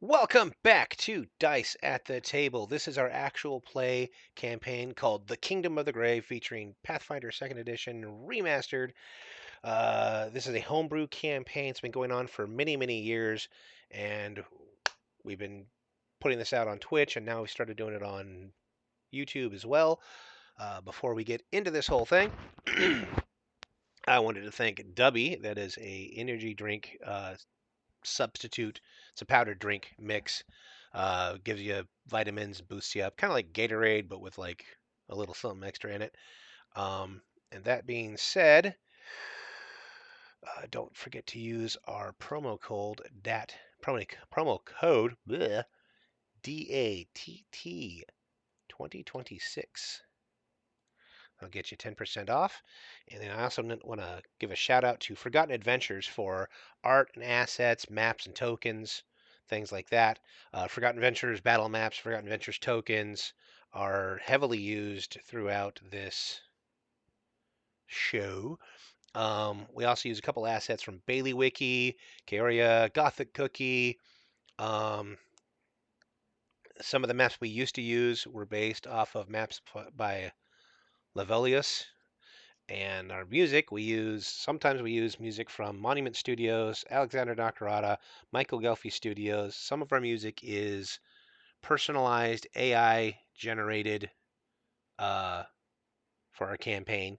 Welcome back to Dice at the Table. This is our actual play campaign called The Kingdom of the Grave, featuring Pathfinder 2nd Edition Remastered. This is a homebrew campaign. It's been going on for many, many years, and we've been putting this out on Twitch, and now we started doing it on YouTube as well. Before we get into this whole thing, I wanted to thank Dubby, that is a energy drink substitute. It's a powdered drink mix. Gives you vitamins, boosts you up, kind of like Gatorade, but with like a little something extra in it. And that being said, don't forget to use our promo code DATT. Promo code bleh, DATT 2026. I'll get you 10% off. And then I also want to give a shout out to Forgotten Adventures for art and assets, maps and tokens, things like that. Forgotten Adventures battle maps, Forgotten Adventures tokens are heavily used throughout this show. We also use a couple assets from Bailey Wiki, Kaoria, Gothic Cookie. Some of the maps we used to use were based off of maps by Levelius. And our music, sometimes we use music from Monument Studios, Alexander Nakarada, Michael Gelfi Studios. Some of our music is personalized AI generated for our campaign.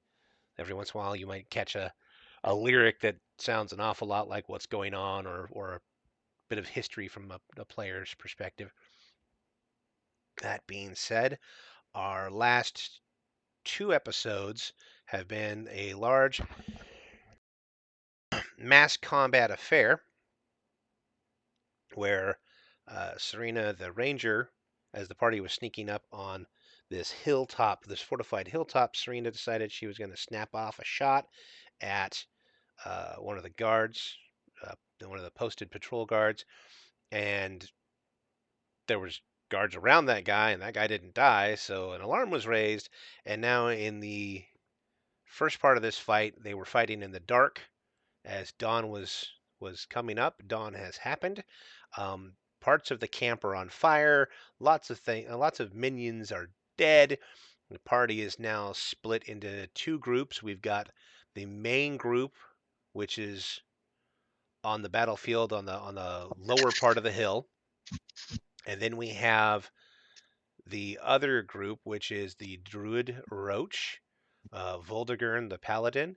Every once in a while, you might catch a lyric that sounds an awful lot like what's going on, or a bit of history from a player's perspective. That being said, our last two episodes have been a large mass combat affair where Serena the Ranger, as the party was sneaking up on this hilltop, this fortified hilltop, Serena decided she was going to snap off a shot at one of the guards, one of the posted patrol guards, and there was guards around that guy, and that guy didn't die, so an alarm was raised, and now in the first part of this fight, they were fighting in the dark as dawn was coming up. Dawn has happened. Parts of the camp are on fire. Lots of minions are dead. The party is now split into two groups. We've got the main group, which is on the battlefield on the lower part of the hill, and then we have the other group, which is the Druid Roach, Voldegern the Paladin,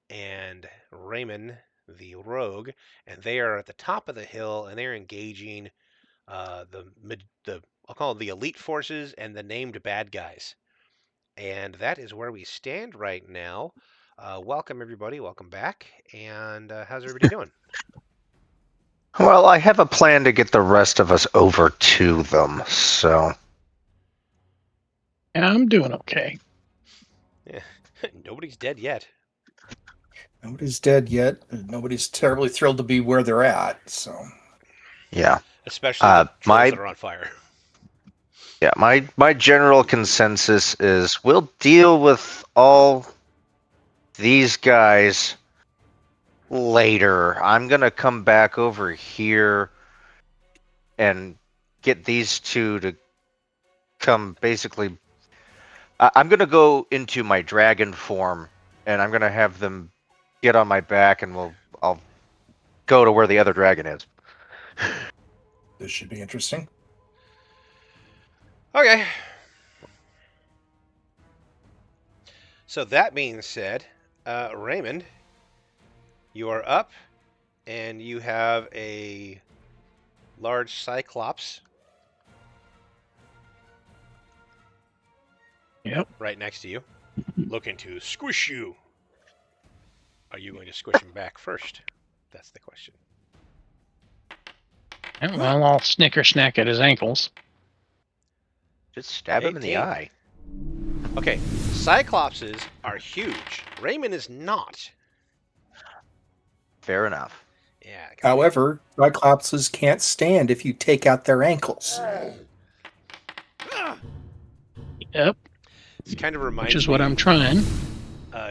and Raymond the Rogue, and they are at the top of the hill, and they're engaging the I'll call it the elite forces and the named bad guys. And that is where we stand right now. Welcome everybody, welcome back. And how's everybody doing? Well, I have a plan to get the rest of us over to them, so. Yeah, I'm doing okay. Yeah. Nobody's dead yet. Nobody's dead yet. Nobody's terribly thrilled to be where they're at. So, Yeah. Especially the trolls that are on fire. Yeah, my general consensus is we'll deal with all these guys later. I'm gonna come back over here and get these two to come basically. I'm gonna go into my dragon form, and I'm gonna have them get on my back, and I'll go to where the other dragon is. this should be interesting. Okay. So that being said, Raymond, you are up, and you have a large cyclops. Yep. Right next to you, looking to squish you. Are you going to squish him back first? That's the question. Well, I'll snicker snack at his ankles. Just stab him in the 18. eye. Okay, cyclopses are huge. Raymond is not. Fair enough. Yeah. However, cyclopses can't stand if you take out their ankles. Yep. It's kind of reminds me. Which is what I'm trying.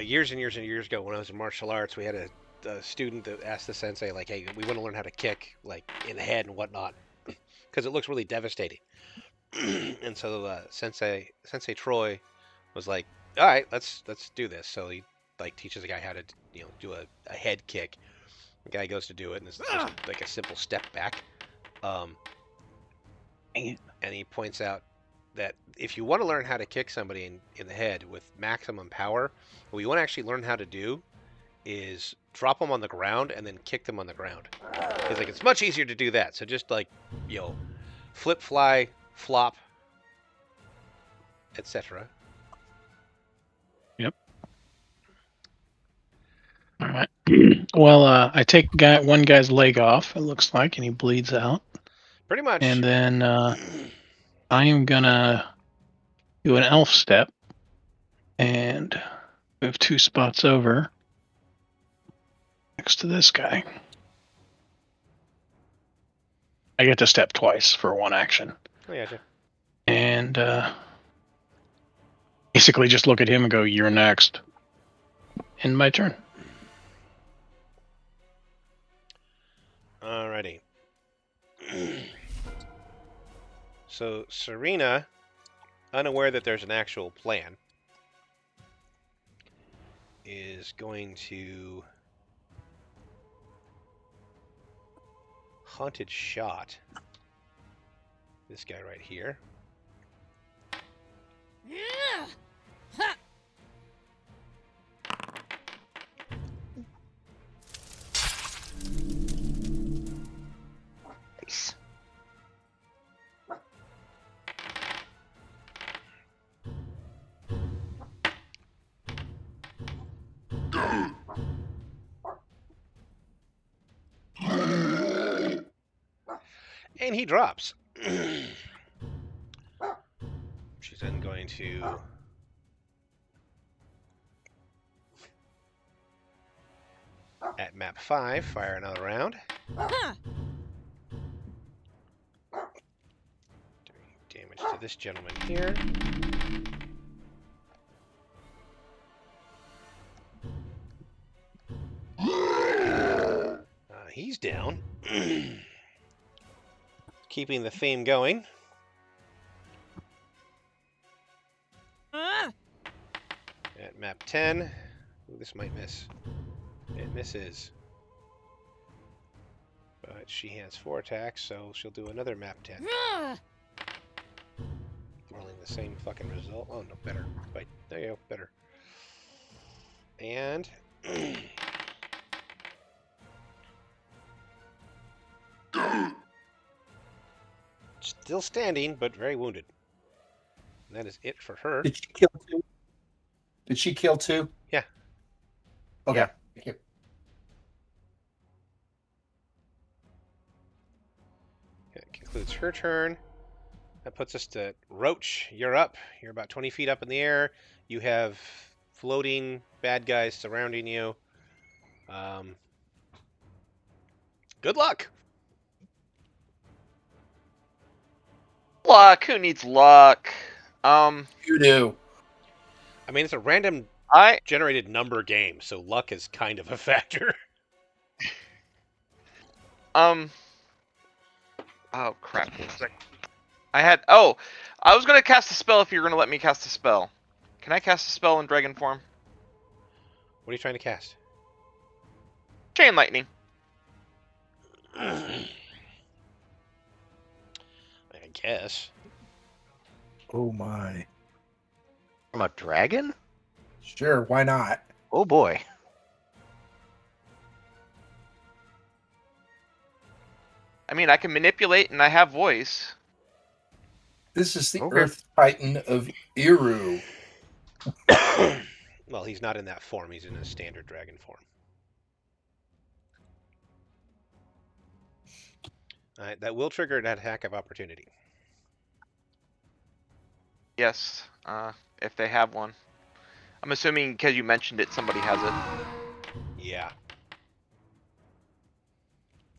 Years and years and years ago, when I was in martial arts, we had a student that asked the sensei, like, "Hey, we want to learn how to kick, like in the head and whatnot." because it looks really devastating. And so Sensei Troy was like, "All right, let's do this." So he like teaches the guy how to do a head kick. The guy goes to do it, and it's just like a simple step back. And he points out that if you want to learn how to kick somebody in the head with maximum power, what you want to actually learn how to do is drop them on the ground and then kick them on the ground. It's like it's much easier to do that. So just like flip, fly, flop, etc. Yep. All right. Well, I take one guy's leg off. It looks like, and he bleeds out. Pretty much. And then I am gonna do an elf step and move 2 spots over next to this guy. I get to step twice for 1 action. Oh, yeah, Jeff. And basically just look at him and go, "You're next." End my turn. Alrighty. So Serena, unaware that there's an actual plan, is going to haunted shot this guy right here. Nice. And he drops. She's then going to at map 5 fire another round. Doing damage to this gentleman here. He's down. Keeping the theme going. At map 10. Ooh, this might miss. It misses. But she has 4 attacks, so she'll do another map 10. Rolling the same fucking result. Oh, no, better. Wait, there you go, better. And... still standing, but very wounded. And that is it for her. Did she kill 2? Did she kill 2? Yeah. Okay. Yeah. Thank you. That concludes her turn. That puts us to Roach. You're up. You're about 20 feet up in the air. You have floating bad guys surrounding you. Good luck. Luck. Who needs luck? You do. I mean, it's a random I generated number game, so luck is kind of a factor. Oh crap. I was gonna cast a spell if you're gonna let me cast a spell. Can I cast a spell in dragon form? What are you trying to cast? Chain lightning. I guess. Oh my. From a dragon? Sure, why not? Oh boy. I mean, I can manipulate and I have voice. This is the Okay. Earth Titan of Eru. Well, he's not in that form. He's in a standard dragon form. Alright, that will trigger an attack of opportunity. Yes, if they have one. I'm assuming because you mentioned it, somebody has it. Yeah.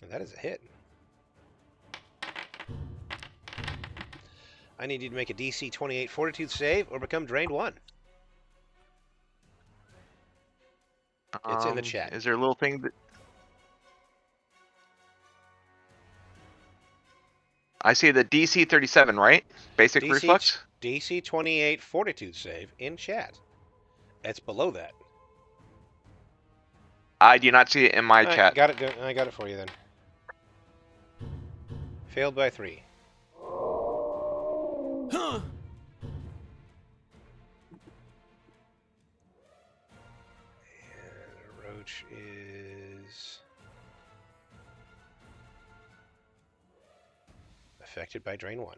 And that is a hit. I need you to make a DC 28 Fortitude save or become drained 1. It's in the chat. Is there a little thing that... I see the DC 37, right? Basic reflex. DC 28 Fortitude save in chat. It's below that. I do not see it in my All right, chat. got it. I got it for you then. Failed by 3. And Roach is affected by drain 1.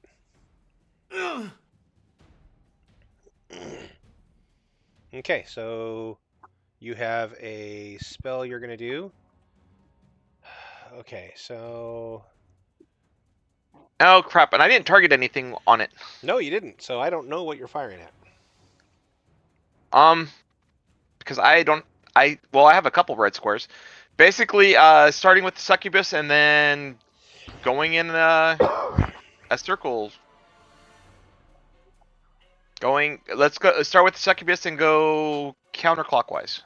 Okay, so you have a spell you're going to do. Okay, so... Oh crap! And I didn't target anything on it. No, you didn't, so I don't know what you're firing at. Because I don't. I have a couple red squares. Basically, starting with the succubus and then going in a circle. Let's go. Let's start with the succubus and go counterclockwise.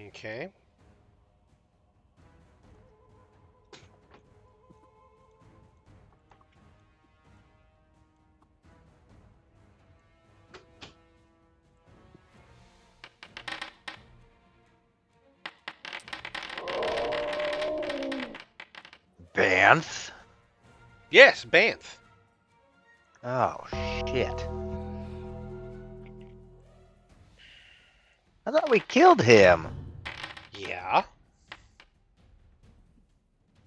Okay. Banth? Yes, Banth. Oh, shit. I thought we killed him. Yeah.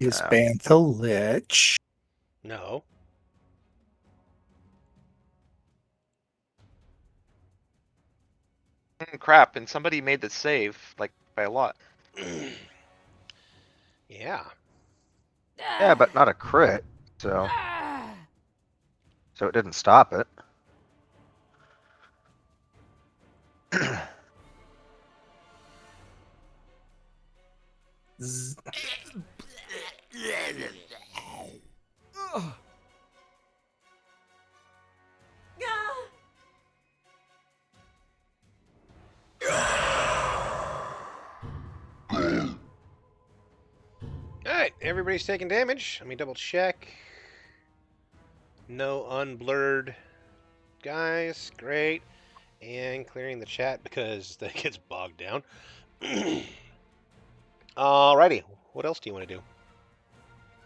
Is Bantha Lich? No. Crap! And somebody made the save like by a lot. Yeah. Yeah, but not a crit, so it didn't stop it. Alright, everybody's taking damage. Let me double check. No unblurred guys. Great. And clearing the chat because that gets bogged down. Alrighty. What else do you want to do?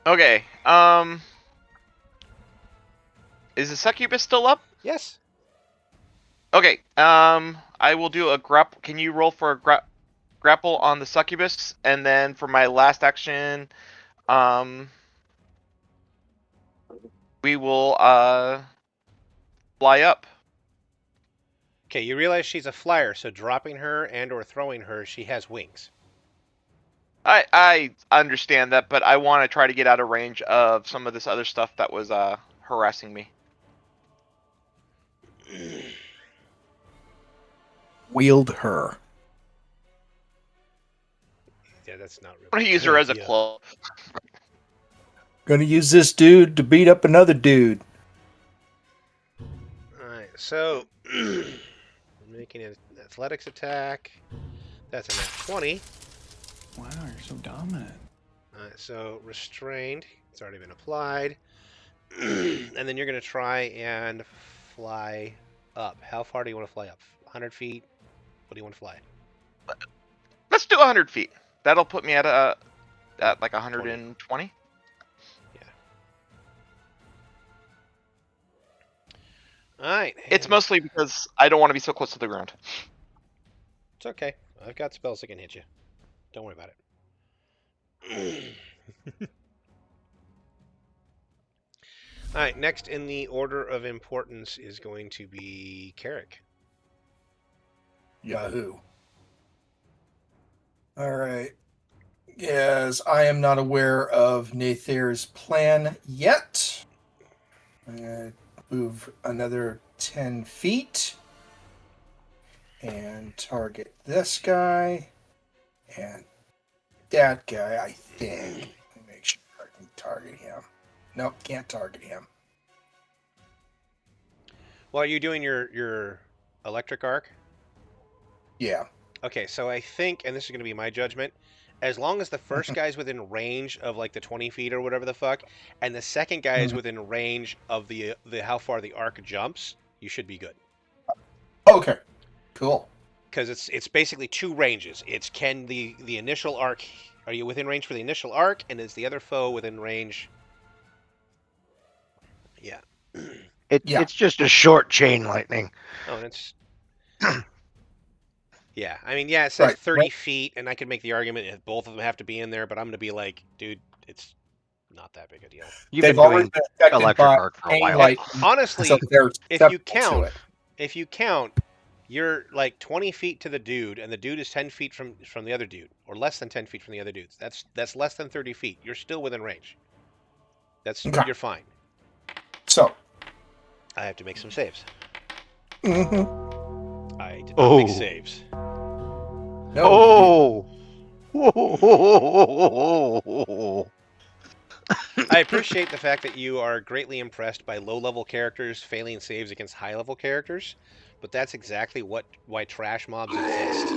Okay. Is the succubus still up? Yes. Okay. I will do a grapple. Can you roll for a grapple on the succubus, and then for my last action, we will fly up. Okay, you realize she's a flyer, so dropping her and or throwing her, she has wings. I understand that, but I want to try to get out of range of some of this other stuff that was harassing me. Wield her. Yeah, that's not really. I'm gonna use her as a club. Gonna use this dude to beat up another dude. Alright, so making an athletics attack. That's a nat 20. Wow, you're so dominant. Alright, so restrained. It's already been applied. And then you're going to try and fly up. How far do you want to fly up? 100 feet? What do you want to fly? Let's do 100 feet. That'll put me at like 120. Alright. It's mostly because I don't want to be so close to the ground. It's okay. I've got spells that can hit you. Don't worry about it. Alright, next in the order of importance is going to be Carrick. Yahoo. All right. Yes, I am not aware of Nathair's plan yet. I'm going to move another 10 feet and target this guy and that guy, I think. Let me make sure I can target him. Nope, can't target him. Well, are you doing your electric arc? Yeah. Okay, so I think, and this is going to be my judgment, as long as the first guy's within range of like the 20 feet or whatever the fuck, and the second guy is within range of the how far the arc jumps, you should be good. Okay, cool. Because it's basically two ranges. It's can the initial arc, are you within range for the initial arc, and is the other foe within range? Yeah. Yeah. It's just a short chain lightning. Oh, and it's yeah. I mean, yeah, it says Right. 30 feet, and I could make the argument if both of them have to be in there, but I'm going to be like, dude, it's not that big a deal. You've They've been already doing been affected electric by arc for a chain while. And lightning, so honestly, they're if you susceptible to count, it. you're like 20 feet to the dude, and the dude is 10 feet from the other dude, or less than 10 feet from the other dudes. That's less than 30 feet. You're still within range. Okay. You're fine. So. I have to make some saves. Mm-hmm. I did not make saves. No. Oh. I appreciate the fact that you are greatly impressed by low-level characters failing saves against high-level characters, but that's exactly why trash mobs exist.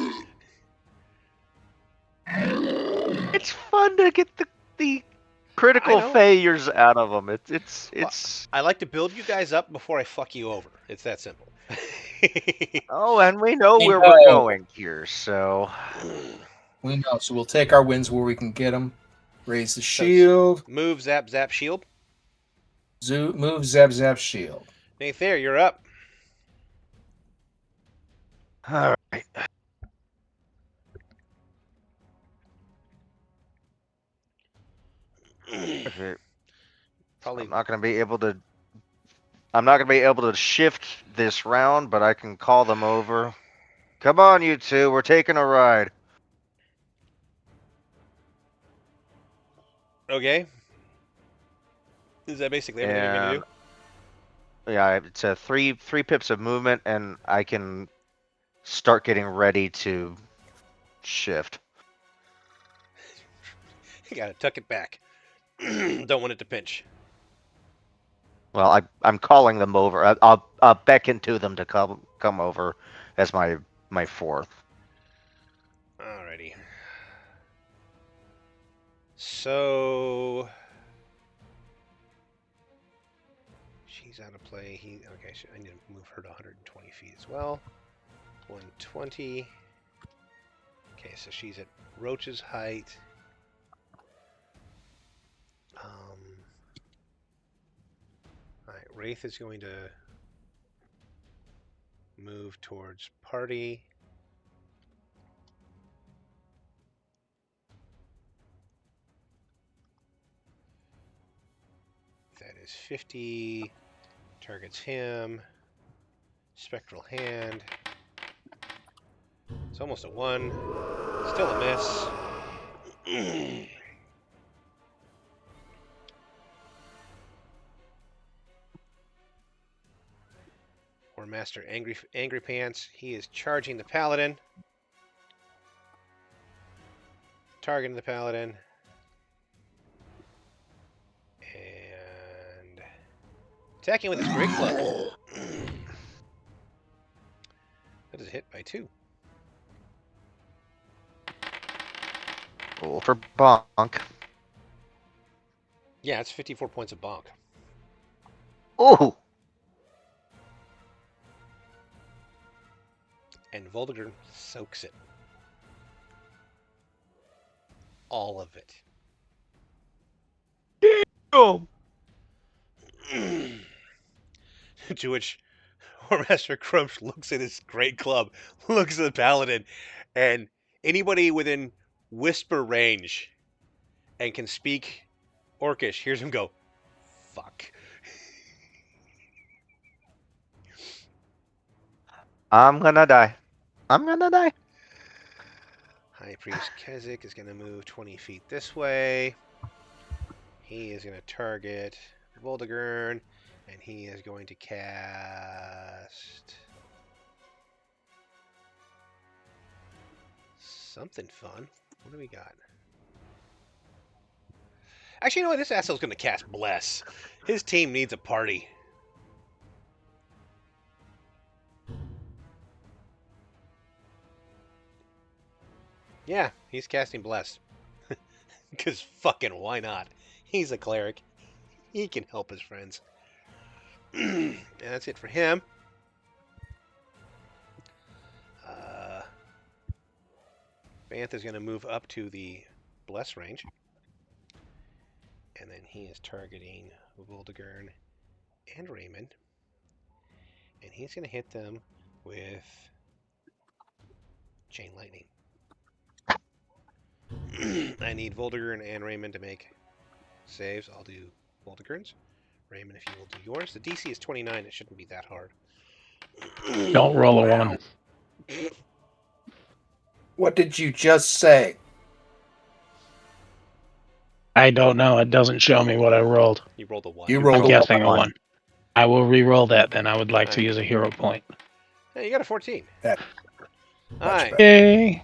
It's fun to get the critical failures out of them. It's. I like to build you guys up before I fuck you over. It's that simple. Oh, and we know We where know. we're going here, so. We know. So we'll take our wins where we can get them. Raise the shield. Move, zap, zap, shield. Move, zap, zap, shield. Nathan, you're up. All right. Probably. I'm not going to be able to. I'm not going to be able to shift this round, but I can call them over. Come on, you two. We're taking a ride. Okay. Is that basically everything you're going to do? Yeah, it's a three pips of movement, and I can start getting ready to shift. You gotta tuck it back. Don't want it to pinch. Well, I'm calling them over. I'll beckon to them to come over as my fourth. Alrighty. So she's out of play. Okay. So I need to move her to 120 feet as well. 120. Okay, so she's at Roach's height. Alright, Wraith is going to move towards party. That is 50. Targets him. Spectral hand. It's almost a 1. Still a miss. War Master Angry Pants. He is charging the Paladin. Targeting the Paladin. And attacking with his Great Club. That is hit by 2. Roll for bonk. Yeah, it's 54 points of bonk. Oh! And Voldigern soaks it. All of it. Oh! To which War Master Crumsh looks at his great club, looks at the Paladin, and anybody within whisper range and can speak Orcish hears him go, fuck. I'm gonna die. I'm gonna die. High Priest Keswick is going to move 20 feet this way. He is going to target Voldigern, and he is going to cast something fun. What do we got? Actually, you know what? This asshole's going to cast Bless. His team needs a party. Yeah, he's casting Bless. Because fucking why not? He's a cleric. He can help his friends. And that's it for him. Bantha's going to move up to the Bless range. And then he is targeting Voldegern and Raymond. And he's going to hit them with Chain Lightning. I need Voldegern and Raymond to make saves. I'll do Voldegern's. Raymond, if you will do yours. The DC is 29. It shouldn't be that hard. Don't roll a 1. What did you just say? I don't know. It doesn't show me what I rolled. You rolled a 1. You I'm rolled a guessing a 1. 1. I will re-roll that, then I would like to Alright. use a hero point. Hey, you got a 14. That- Alright. better. Yay!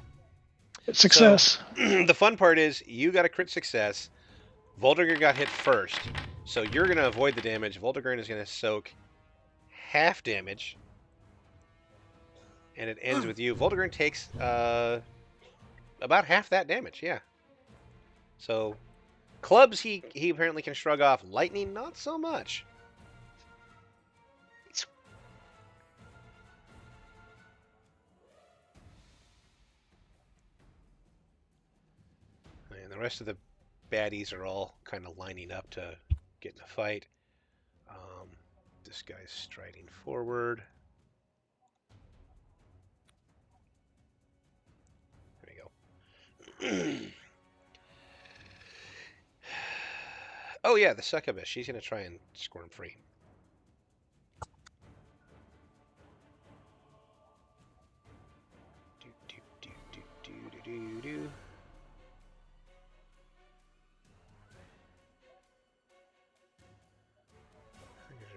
Success. So, the fun part is you got a crit success. Voldegern got hit first. So you're going to avoid the damage. Voldegern is going to soak half damage. And it ends with you. Voldegern takes about half that damage, yeah. So, clubs he apparently can shrug off. Lightning, not so much. And the rest of the baddies are all kind of lining up to get in a fight. This guy's striding forward. There we go. Oh yeah, the succubus. She's gonna try and squirm free. Do.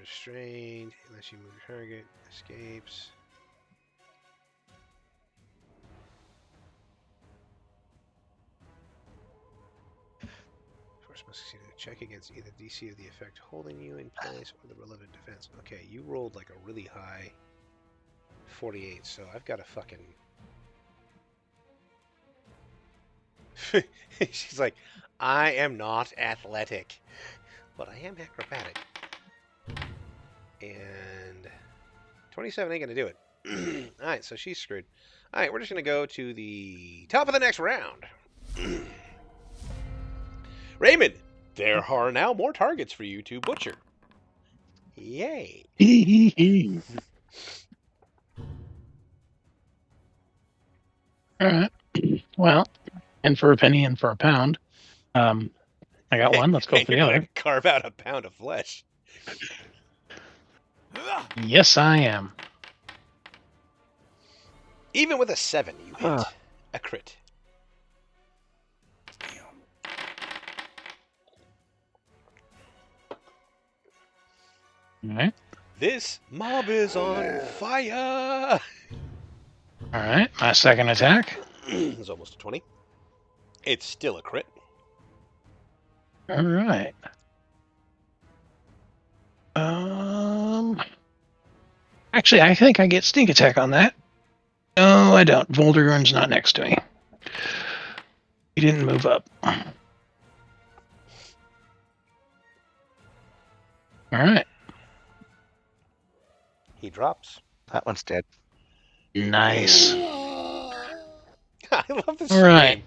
Restrained unless you move your target. Escapes. Force must succeed a check against either DC of the effect holding you in place or the relevant defense. Okay, you rolled like a really high 48, so I've got a fucking. She's like, I am not athletic, but I am acrobatic. And 27 ain't gonna do it. Alright, so she's screwed. Alright, we're just gonna go to the top of the next round. Raymond, there are now more targets for you to butcher. Yay. Alright. Well, and for a penny and for a pound. I got one. Let's go for the You're other. gonna carve out a pound of flesh. Yes, I am. Even with a 7, you hit. A crit. Alright. This mob is on fire. Alright. My second attack. It's almost a 20. It's still a crit. Alright. Actually, I think I get sneak attack on that. No, I don't. Voldegern's not next to me. He didn't move up. Alright. He drops. That one's dead. Nice. I love this. All right.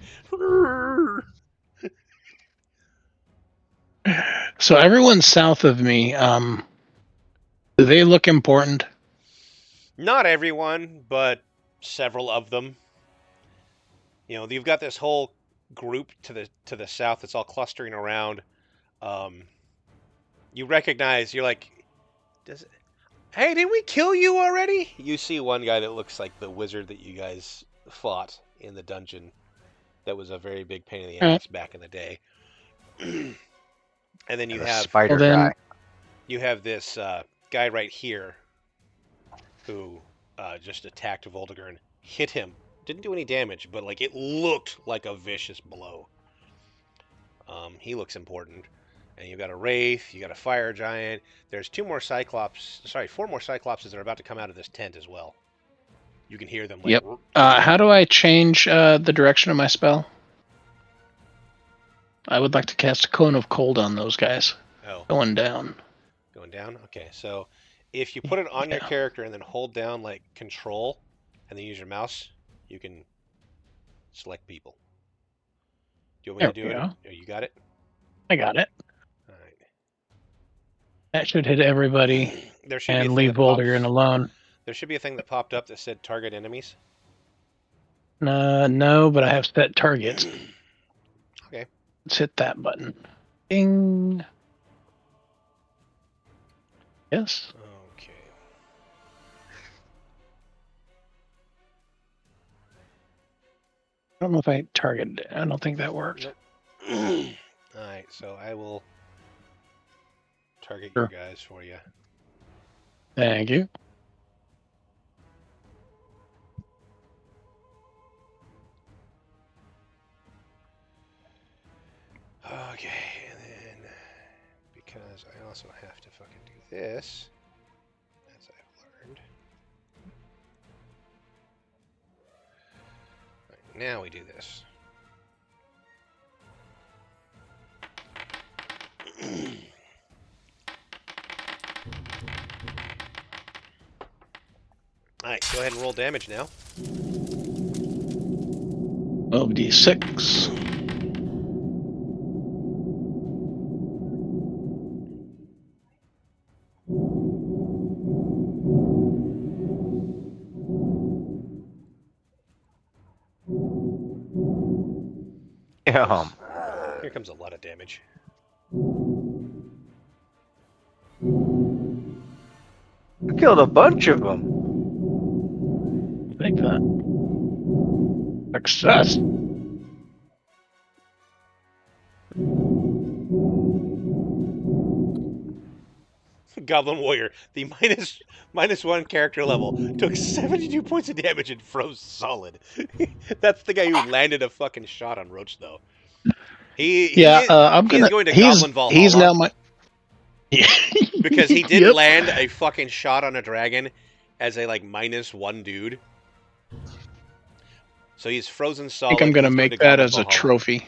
So everyone south of me, do they look important? Not everyone, but several of them. You know, you've got this whole group to the south that's all clustering around. You recognize. You're like, hey, did we kill you already? You see one guy that looks like the wizard that you guys fought in the dungeon. That was a very big pain in the ass back in the day. And then you have spider guy. You have this guy right here who just attacked Voldegern, hit him, didn't do any damage, but like it looked like a vicious blow. He looks important. And you've got a wraith, you got a fire giant. There's 4 more cyclopses that are about to come out of this tent as well. You can hear them. Yep. How do I change the direction of my spell? I would like to cast a cone of cold on those guys. Oh, Going down. going down. Okay, so if you put it on your character and then hold down like Control, and then use your mouse, you can select people. Do you want me to do it? Oh, you got it. I got it. All right. That should hit everybody There should be a and thing leave that pops. Voldigan alone. There should be a thing that popped up that said target enemies. No, but I have set targets. Okay. Let's hit that button. Ding. Yes. Okay. I don't know if I targeted it. I don't think that worked. Nope. All right, so I will target your guys for you. Thank you. Okay, and then because I also have to fucking do this, as I've learned. Right, now we do this. Alright, go ahead and roll damage now. 12d6. Yeah. Here comes a lot of damage. I killed a bunch of them. Take that. Success. Goblin Warrior, the minus 1 character level, took 72 points of damage and froze solid. That's the guy who landed a fucking shot on Roach, though. He's going to Goblin Valhalla. He's now my. Because he did land a fucking shot on a dragon as a like -1 dude. So he's frozen solid. I think I'm gonna make that as a trophy.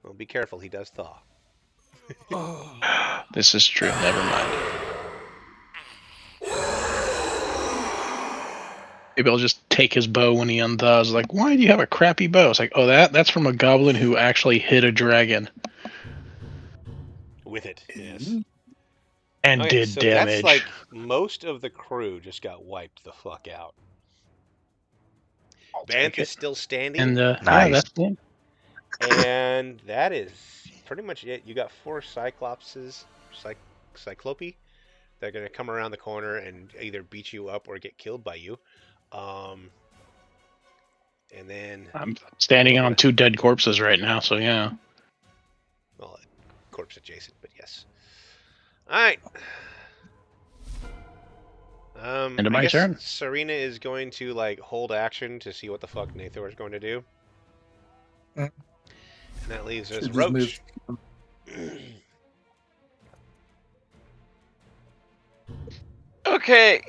Well, be careful, he does thaw. This is true. Never mind. Maybe I'll just take his bow when he unthaws. Like, why do you have a crappy bow? It's like, oh, that's from a goblin who actually hit a dragon. With it, yes. And did damage. That's like most of the crew just got wiped the fuck out. Banth is still standing. And nice. Yeah, that's it. And that is pretty much it. You got 4 Cyclopses, Cyclope. They're going to come around the corner and either beat you up or get killed by you. And then... I'm standing on 2 dead corpses right now, so yeah. Well, corpse adjacent, but yes. Alright. End of my turn. Serena is going to, like, hold action to see what the fuck Nathor is going to do. And that leaves us Roach. Okay.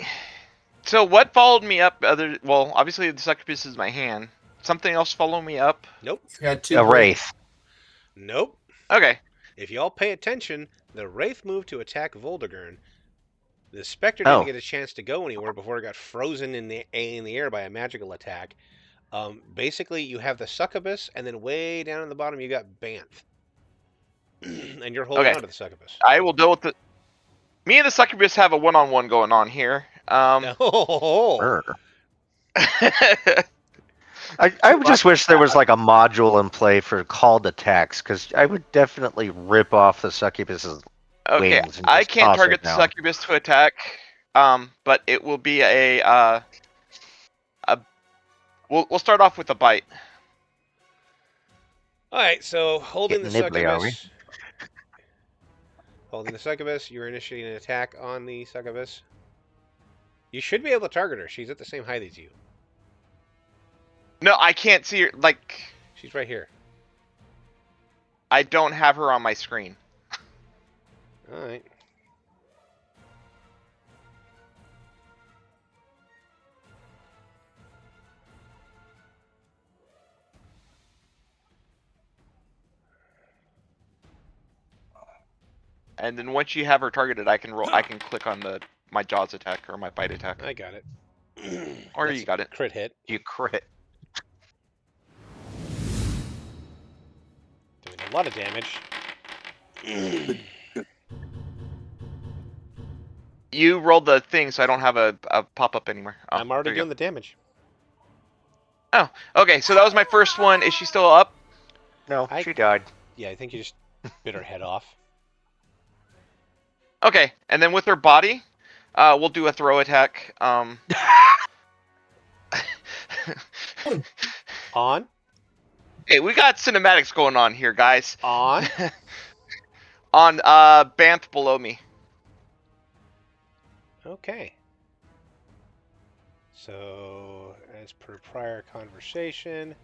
So what followed me up well, obviously the succubus is my hand. Something else follow me up? Nope. A wraith. Nope. Okay. If y'all pay attention, the Wraith moved to attack Voldegern. The Spectre didn't get a chance to go anywhere before it got frozen in the air by a magical attack. Basically, you have the Succubus, and then way down at the bottom you got Banth. And you're holding on to the Succubus. I will deal with the... Me and the Succubus have a one-on-one going on here. I would just wish there was like a module in play for called attacks, because I would definitely rip off the Succubus's wings. And I can't target the Succubus to attack, but it will be we'll start off with a bite. Alright, so holding the nibbly, are we? Succubus. Holding the Succubus, you're initiating an attack on the Succubus. You should be able to target her. She's at the same height as you. No, I can't see her. Like, she's right here. I don't have her on my screen. Alright. And then once you have her targeted, I can roll. I can click on my jaws attack or my bite attack. I got it. Or That's you got it. Crit hit. You crit. Doing a lot of damage. You rolled the thing, so I don't have a pop-up anymore. Oh, I'm already there you doing the damage. go. Oh, okay. So that was my first one. Is she still up? No, I- she died. Yeah, I think you just bit her head off. Okay, and then with her body, we'll do a throw attack. On. Hey, we got cinematics going on here, guys. On. On Banth below me. Okay. So, as per prior conversation,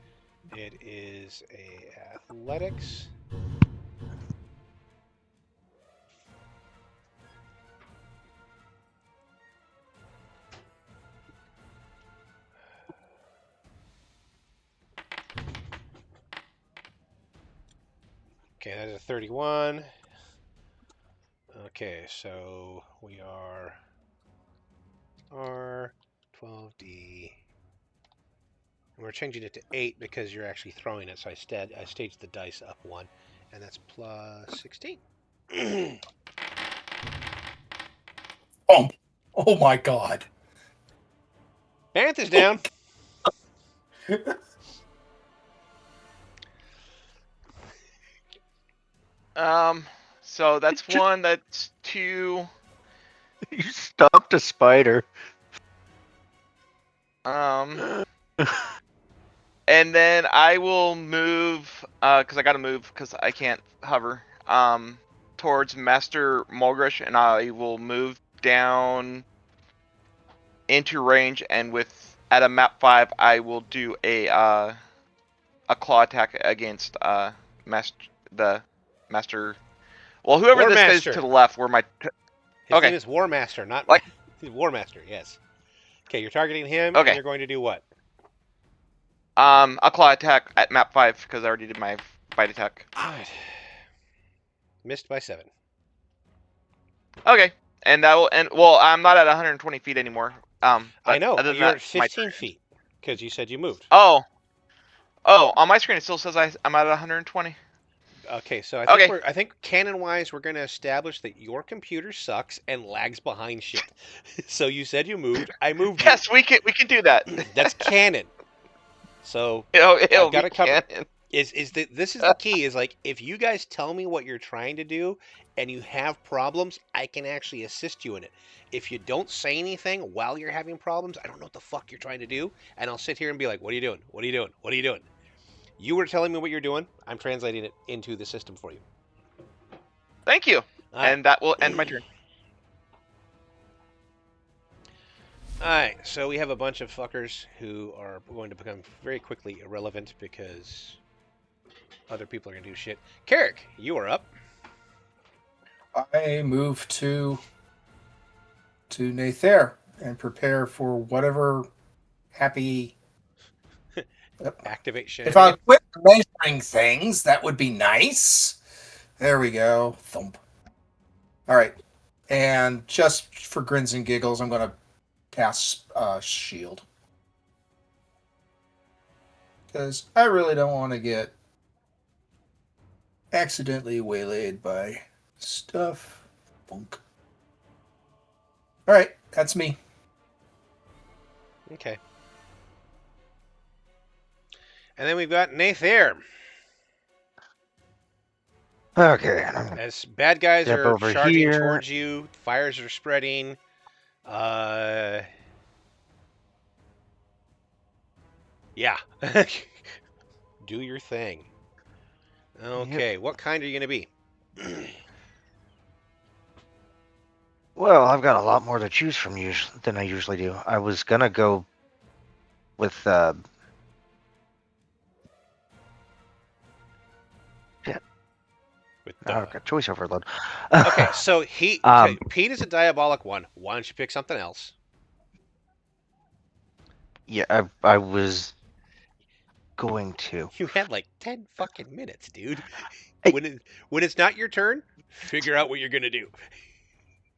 it is a athletics. Okay, that is a 31. Okay, so we are R12D. And we're changing it to 8 because you're actually throwing it, so I staged the dice up 1, and that's plus 16. Oh my god. Banth is down. So that's one. That's two. You stopped a spider. And then I will move, because I gotta move, because I can't hover, towards Master Mulgrish, and I will move down into range, and at a map 5, I will do a claw attack against, the Master, well, whoever this is Warmaster. to the left, where my, His Okay. name is Warmaster, not Like- Warmaster, yes. Okay, you're targeting him, Okay. and you're going to do what? a claw attack at map 5, because I already did my bite attack. Good. Missed by 7. Okay, and that will end. Well, I'm not at 120 feet anymore. I But know, Other than you're that, at my 15 feet, because you said you moved. Oh, on my screen it still says I'm at 120. Okay, so Okay. I think canon-wise, we're going to establish that your computer sucks and lags behind shit. So you said you moved, I moved Yes, we can do that. you. That's canon. So It'll I've got be it covered. canon. This is the key, is like, if you guys tell me what you're trying to do and you have problems, I can actually assist you in it. If you don't say anything while you're having problems, I don't know what the fuck you're trying to do, and I'll sit here and be like, what are you doing? What are you doing? What are you doing? You were telling me what you're doing. I'm translating it into the system for you. Thank you. All right. And that will end my turn. Alright, so we have a bunch of fuckers who are going to become very quickly irrelevant because other people are going to do shit. Carrick, you are up. I move to Nathair and prepare for whatever happy. Activate If I shenanigans. quit measuring things, that would be nice. There we go. Thump. All right. And just for grins and giggles, I'm going to cast shield. Because I really don't want to get accidentally waylaid by stuff. Bunk. All right. That's me. Okay. And then we've got Nathair. Okay. As bad guys Step are over charging here. towards you, fires are spreading. Yeah. Do your thing. Okay, what kind are you going to be? Well, I've got a lot more to choose from than I usually do. I was gonna go with With I've got choice overload. Okay, so Pete is a diabolic one. Why don't you pick something else? Yeah, I was going to. You had like 10 fucking minutes, dude. Hey. When it's not your turn, Figure out what you're gonna do.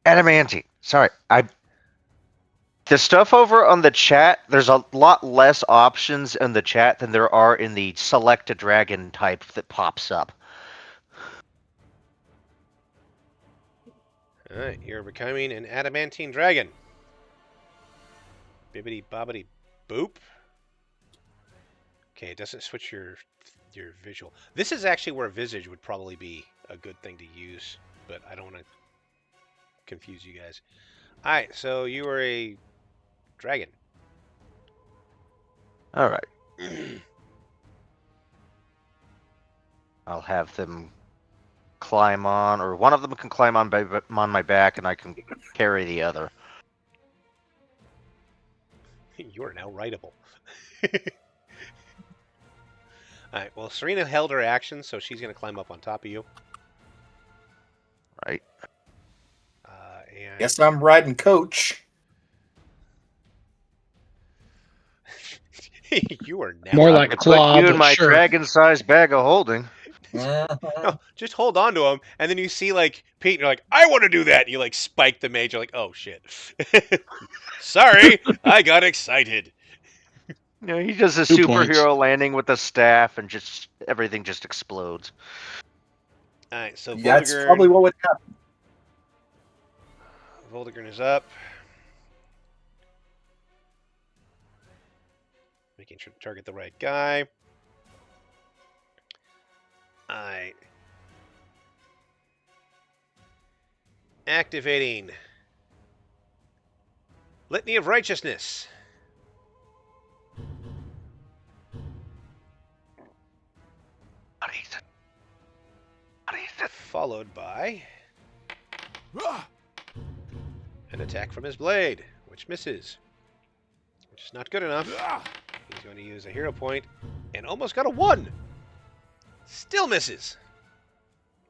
Adamantine. Sorry, the stuff over on the chat, there's a lot less options in the chat than there are in the select a dragon type that pops up. Alright, you're becoming an adamantine dragon. Bibbity bobbity boop. Okay, it doesn't switch your visual. This is actually where visage would probably be a good thing to use, but I don't want to confuse you guys. Alright, so you are a dragon. All right. I'll have them climb on, or one of them can climb on my back, and I can carry the other. You are now writable. Alright, well, Serena held her action, so she's going to climb up on top of you. Right. And Guess I'm riding coach. you are now More I'm like gonna claw, put you in but my sure. dragon-sized bag of holding. No, just hold on to him, and then you see like Pete, and you're like, I want to do that. And you like spike the mage. You're like, oh shit, sorry, I got excited. You know, he does a 2 points. superhero landing with a staff, and just everything just explodes. All right, so That's probably what would happen. Voldegern is up, making sure to target the right guy. All right, activating Litany of Righteousness. Followed by an attack from his blade, which misses. Which is not good enough. He's going to use a hero point and almost got a 1. Still misses.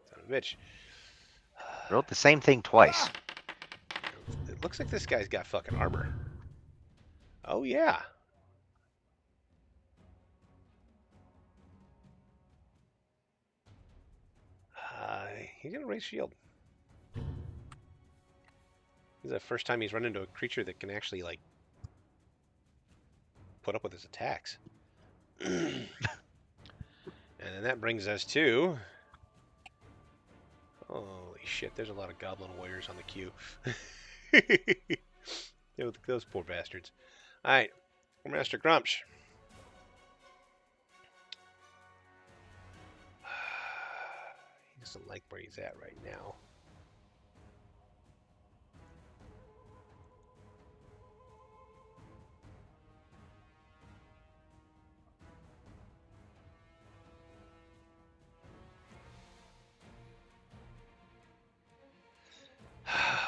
Son of a bitch. Wrote the same thing twice. It looks like this guy's got fucking armor. Oh, yeah. He's going to raise shield. This is the first time he's run into a creature that can actually, like, put up with his attacks. And then that brings us to... Holy shit, there's a lot of goblin warriors on the queue. Those poor bastards. Alright, Master Grumsh. He doesn't like where he's at right now.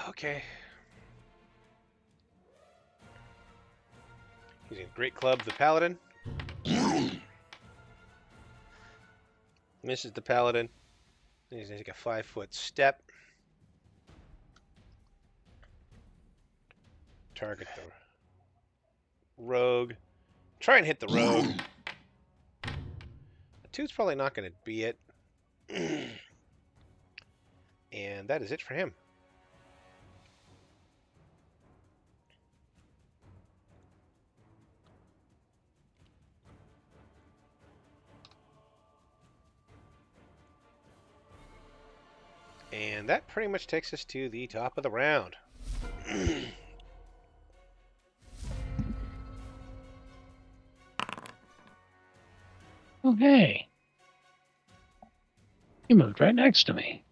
Okay. Using Great Club the Paladin. Misses the Paladin. He's going to take a 5-foot step. Target the rogue. Try and hit the rogue. A 2's probably not going to be it. And that is it for him. And that pretty much takes us to the top of the round. Oh, hey. You moved right next to me.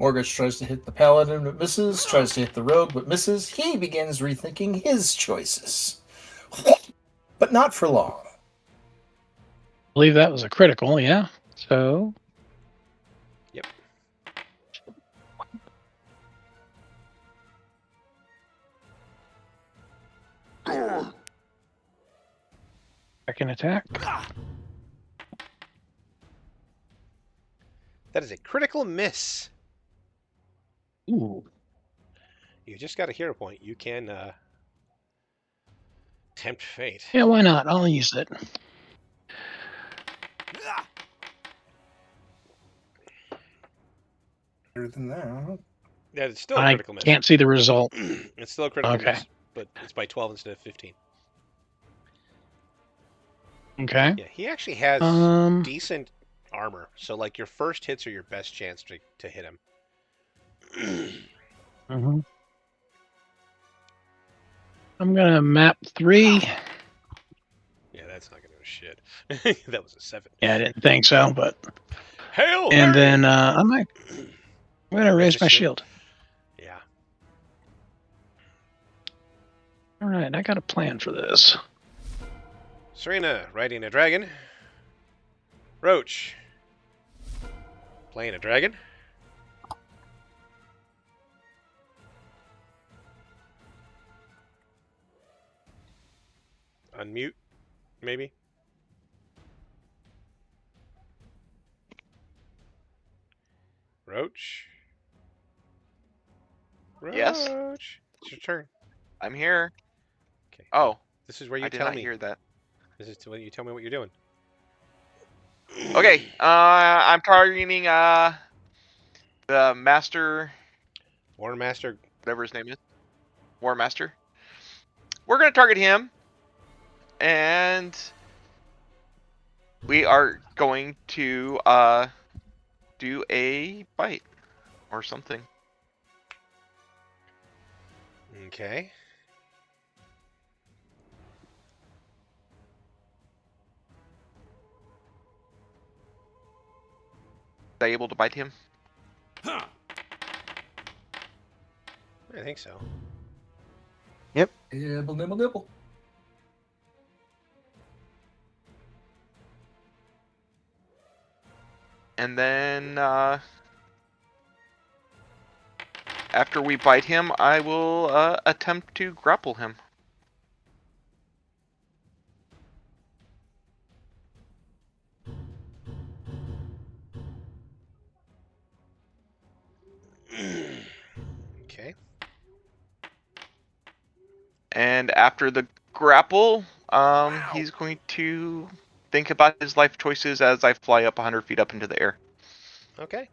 Morgus tries to hit the paladin but misses, tries to hit the rogue but misses. He begins rethinking his choices. But not for long. I believe that was a critical, yeah. So... Yep. Second attack. That is a critical miss. Ooh. You just got a hero point. You can tempt fate. Yeah, why not? I'll use it. Better than that. Yeah, it's still a I critical miss. can't see the result. It's still a critical Okay. miss, but it's by 12 instead of 15. Okay. Yeah, he actually has decent armor. So, like, your first hits are your best chance to hit him. Mhm. I'm gonna map 3. Yeah, that's not gonna do shit. That was a 7. Yeah, I didn't think so, but Hail and Mary! then I'm gonna Raise raise his my shield. shield. Yeah. All right, I got a plan for this. Serena riding a dragon. Roach playing a dragon. Unmute, maybe. Roach. Roach. Yes? It's your turn. I'm here. Okay. Oh, This is where I you did tell not me. hear that. This is when you tell me what you're doing. Okay, I'm targeting the master, Warren Master. whatever his name is, War Master. We're gonna target him, and we are going to do a bite or something. Okay. Is I able to bite him? I think so. Nibble, nibble, nibble. And then after we bite him, I will attempt to grapple him. Okay. And after the grapple, he's going to think about his life choices as I fly up 100 feet up into the air. Okay.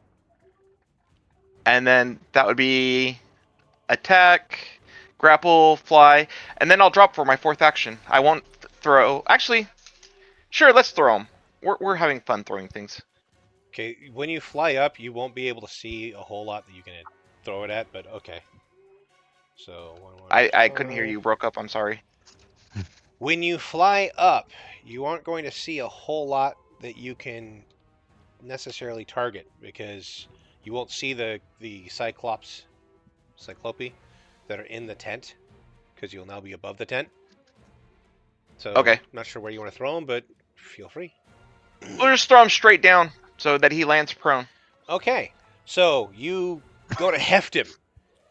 And then that would be attack, grapple, fly, and then I'll drop for my fourth action. I won't throw. Actually, sure, let's throw him. We're having fun throwing things. Okay. When you fly up, you won't be able to see a whole lot that you can throw it at, but okay. So I couldn't hear you. Broke up. I'm sorry. When you fly up, you aren't going to see a whole lot that you can necessarily target because you won't see the cyclope that are in the tent because you'll now be above the tent. So Okay. not sure where you want to throw them, but feel free. We'll just throw him straight down so that he lands prone. Okay, so you go to heft him,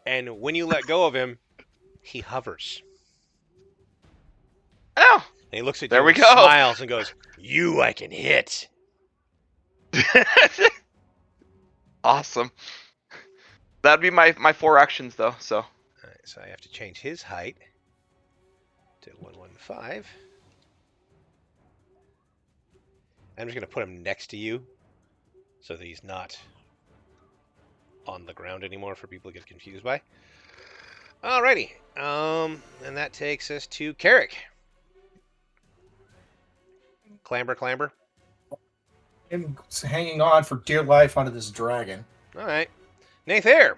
and when you let go of him, he hovers. Oh, And he looks at there you we and go. smiles and goes, "You I can hit." Awesome. That'd be my 4 actions though. So All right, so I have to change his height to 115. I'm just going to put him next to you so that he's not on the ground anymore for people to get confused by. Alrighty. And that takes us to Carrick. Clamber, clamber. I'm hanging on for dear life onto this dragon. Alright. Nathair.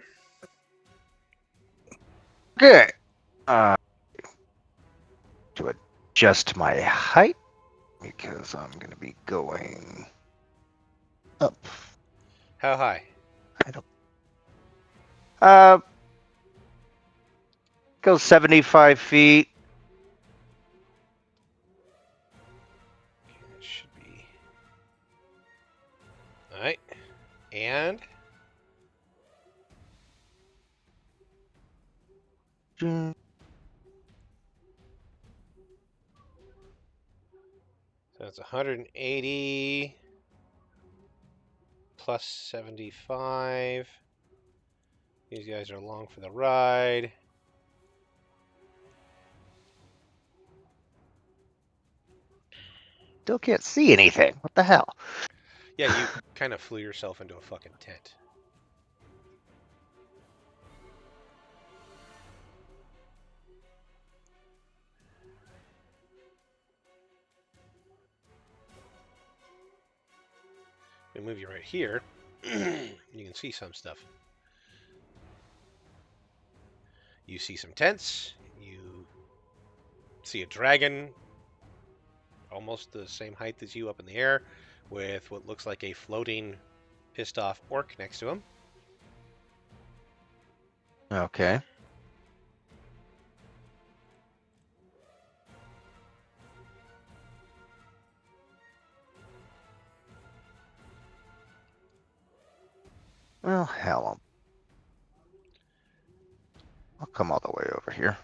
Okay. To adjust my height because I'm going to be going up. How high? I don't. Go 75 feet. Okay, that should be. Alright. And. Mm, So that's 180 plus 75. These guys are along for the ride. Still can't see anything. What the hell? Yeah, you kind of flew yourself into a fucking tent. We move you right here. You can see some stuff. You see some tents. You see a dragon almost the same height as you up in the air with what looks like a floating pissed off orc next to him. Okay. Well, hell, I'll come all the way over here.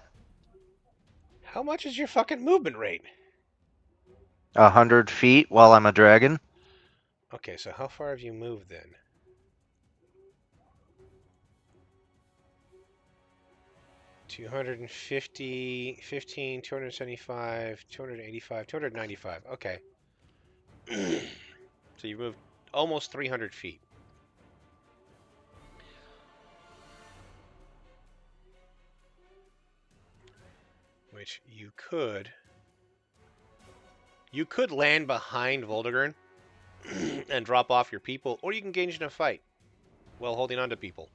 How much is your fucking movement rate? 100 feet while I'm a dragon. Okay, so how far have you moved then? $250, 15, 275, 285, 295. Okay. So you moved almost 300 feet. Which you could land behind Voldegern and drop off your people, or you can engage in a fight while holding on to people,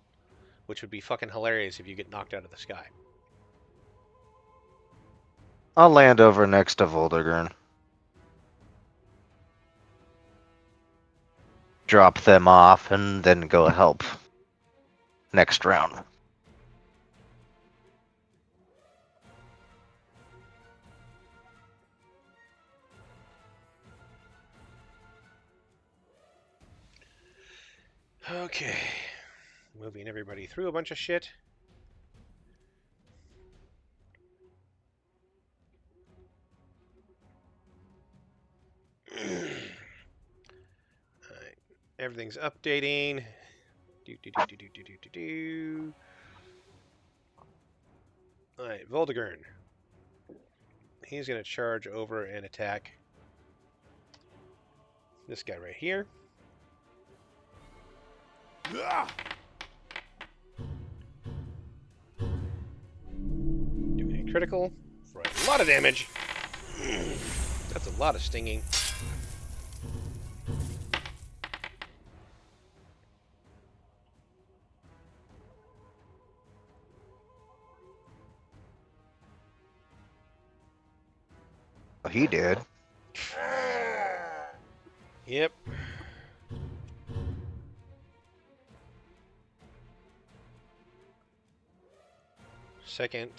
which would be fucking hilarious if you get knocked out of the sky. I'll land over next to Voldegern. Drop them off and then go help. Next round. Okay. Moving everybody through a bunch of shit. Alright. Everything's updating. Alright, Voldegern. He's going to charge over and attack this guy right here. Doing a critical for a lot of damage. That's a lot of stinging. He did. Yep. Second,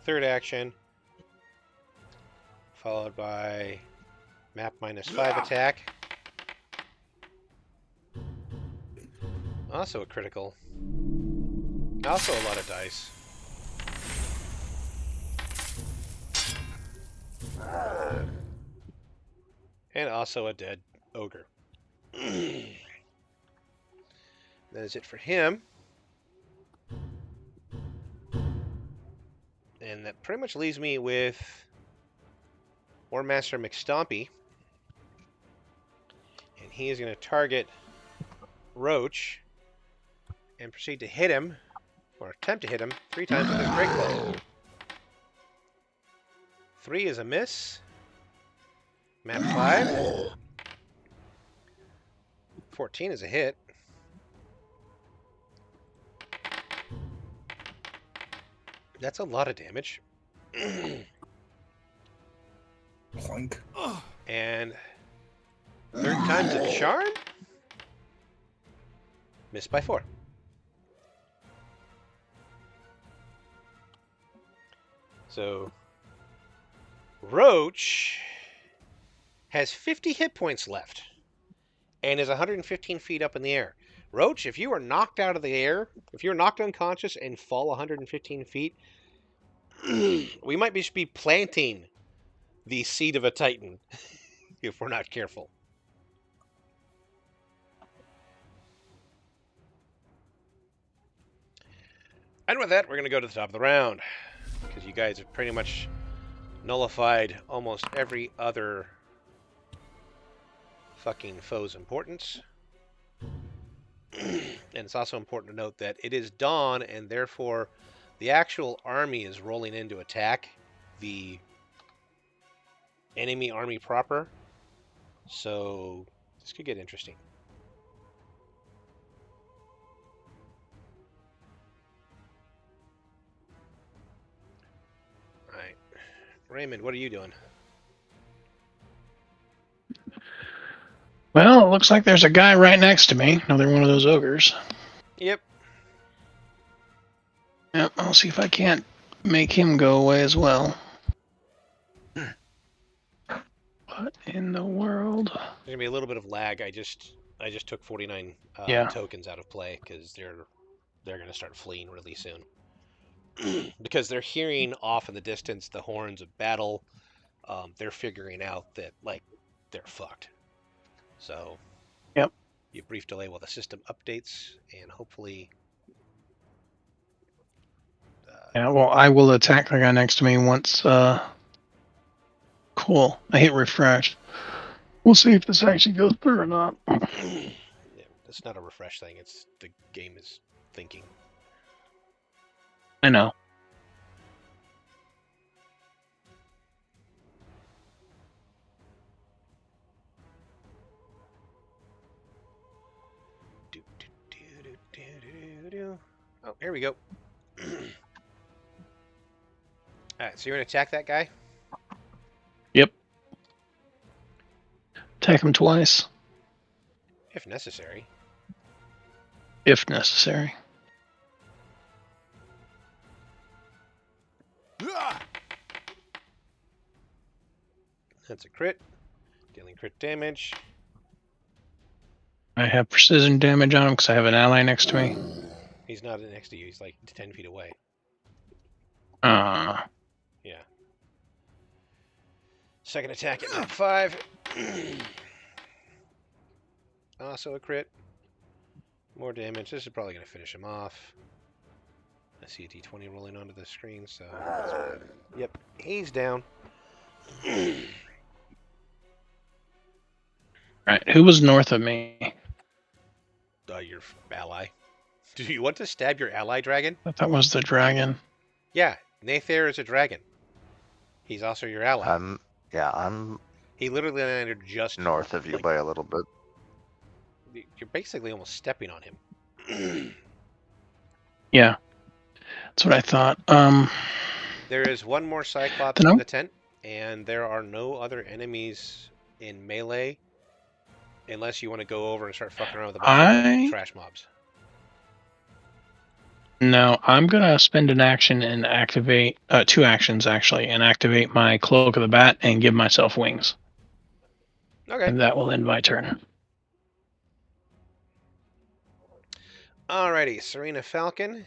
third action, followed by map -5 attack. Also a critical. Also a lot of dice. And also a dead ogre. That is it for him. And that pretty much leaves me with War Master McStompy. And he is going to target Roach and proceed to hit him, or attempt to hit him, 3 times with his great claw. 3 is a miss. Map 5. 14 is a hit. That's a lot of damage. Clink. And third time's a charm? Missed by 4. So Roach has 50 hit points left and is 115 feet up in the air. Roach, if you are knocked out of the air, if you're knocked unconscious and fall 115 feet, we might be planting the seed of a titan if we're not careful. And with that, we're going to go to the top of the round, because you guys have pretty much nullified almost every other fucking foe's importance. And it's also important to note that it is dawn, and therefore the actual army is rolling in to attack the enemy army proper. So this could get interesting. Raymond, what are you doing? Well, it looks like there's a guy right next to me. Another one of those ogres. Yep. Yep, I'll see if I can't make him go away as well. What in the world? There's gonna be a little bit of lag. I just took 49 Yeah. tokens out of play because they're gonna start fleeing really soon because they're hearing off in the distance the horns of battle. They're figuring out that like they're fucked. So. Yep. A brief delay while the system updates, and hopefully. Yeah, well, I will attack the guy next to me once. Cool. I hit refresh. We'll see if this actually goes through or not. Yeah, it's not a refresh thing. It's the game is thinking. I know. Oh, here we go. Alright, so you're gonna attack that guy? Yep. Attack him twice, If necessary. if necessary. That's a crit. Dealing crit damage. I have precision damage on him because I have an ally next to me. He's not next to you, he's like 10 feet away. Ah. Yeah. Second attack at map 5. Also a crit. More damage. This is probably going to finish him off. I see a d20 rolling onto the screen, so... Yep, he's down. Right, who was north of me? Your ally. Do you want to stab your ally dragon? I thought that was the dragon. Yeah, Nathair is a dragon. He's also your ally. I'm He literally landed just north of you like, by a little bit. You're basically almost stepping on him. Yeah, that's what I thought. There is one more Cyclops Dunno. in the tent, and there are no other enemies in melee unless you want to go over and start fucking around with a bunch of trash mobs. No, I'm gonna spend an action and activate 2 actions actually, and activate my Cloak of the Bat and give myself wings. Okay. And that will end my turn. Alrighty, Serena Falcon.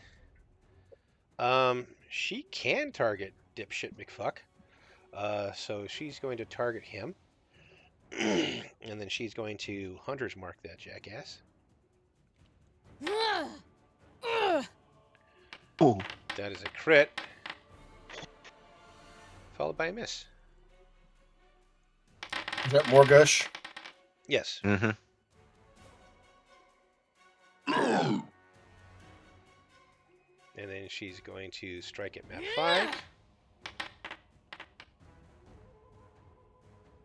She can target dipshit McFuck. So she's going to target him. And then she's going to Hunter's Mark that jackass. Ooh. That is a crit. Followed by a miss. Is that more gush? Yes. Mm-hmm. And then she's going to strike at map 5.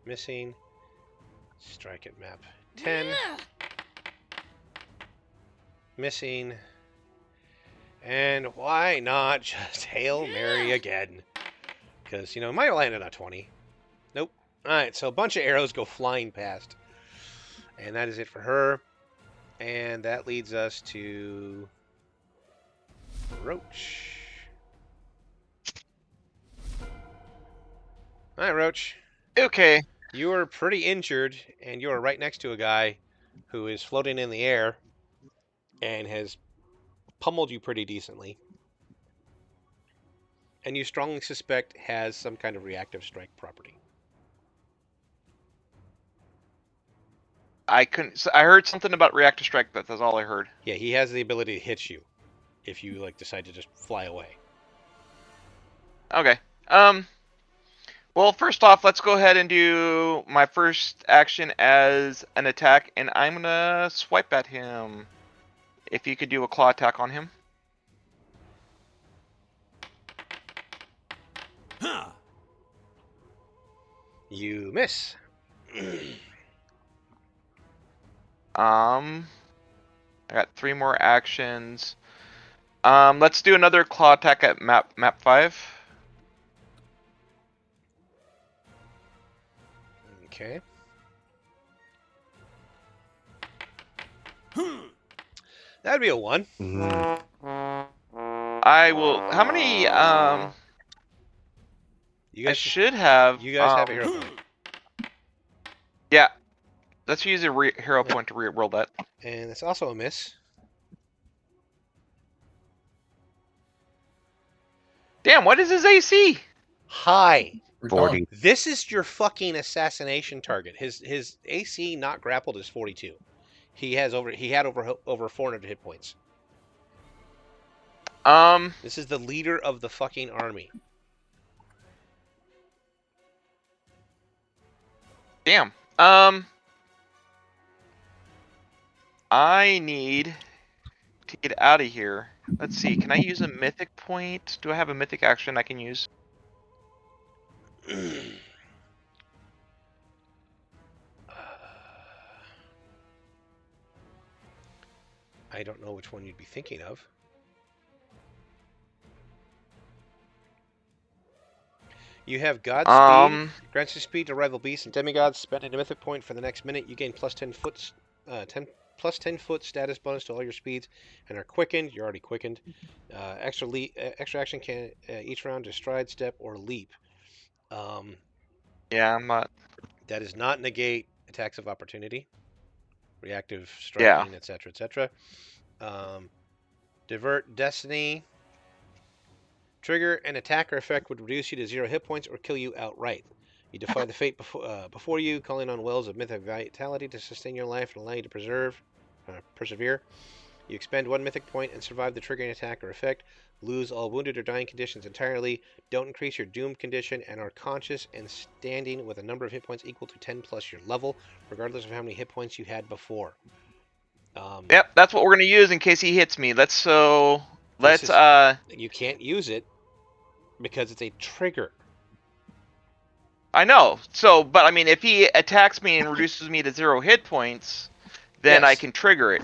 Missing. Strike at map 10. Missing. And why not just Hail Mary again? Because, it might have landed on 20. Nope. Alright, so a bunch of arrows go flying past. And that is it for her. And that leads us to Roach. Alright, Roach. Okay. You are pretty injured, and you are right next to a guy who is floating in the air and has pummeled you pretty decently. And you strongly suspect has some kind of reactive strike property. I heard something about reactive strike, but that's all I heard. Yeah, he has the ability to hit you if you decide to just fly away. Okay. Well, first off, let's go ahead and do my first action as an attack, and I'm gonna swipe at him. If you could do a claw attack on him. You miss. I got 3 more actions. Let's do another claw attack at map 5. Okay. That'd be a 1. I will. How many? You I guys should have. You guys have a hero point. Yeah. Let's use a hero Yep. point to re-roll that. And it's also a miss. Damn, what is his AC? High. We're 40. done. This is your fucking assassination target. His AC not grappled is 42. He had over 400 hit points. This is the leader of the fucking army. Damn. I need to get out of here. Let's see. Can I use a mythic point? Do I have a mythic action I can use? I don't know which one you'd be thinking of. You have Godspeed. Grants you speed to rival beasts and demigods. Spending a mythic point for the next minute, you gain plus 10 foot status bonus to all your speeds, and are quickened. You're already quickened. Extra action can each round to stride, step, or leap. Yeah, I'm not. That does not negate attacks of opportunity, reactive Yeah. striking, etc., etc. Divert Destiny. Trigger an attack or effect would reduce you to 0 hit points or kill you outright. You defy the fate before you, calling on wells of mythic vitality to sustain your life and allow you to persevere. You expend 1 mythic point and survive the triggering attack or effect. Lose all wounded or dying conditions entirely. Don't increase your doomed condition and are conscious and standing with a number of hit points equal to 10 plus your level, regardless of how many hit points you had before. Yep, that's what we're gonna use in case he hits me. You can't use it because it's a trigger. I know. But I mean, if he attacks me and reduces me to 0 hit points, then Yes. I can trigger it.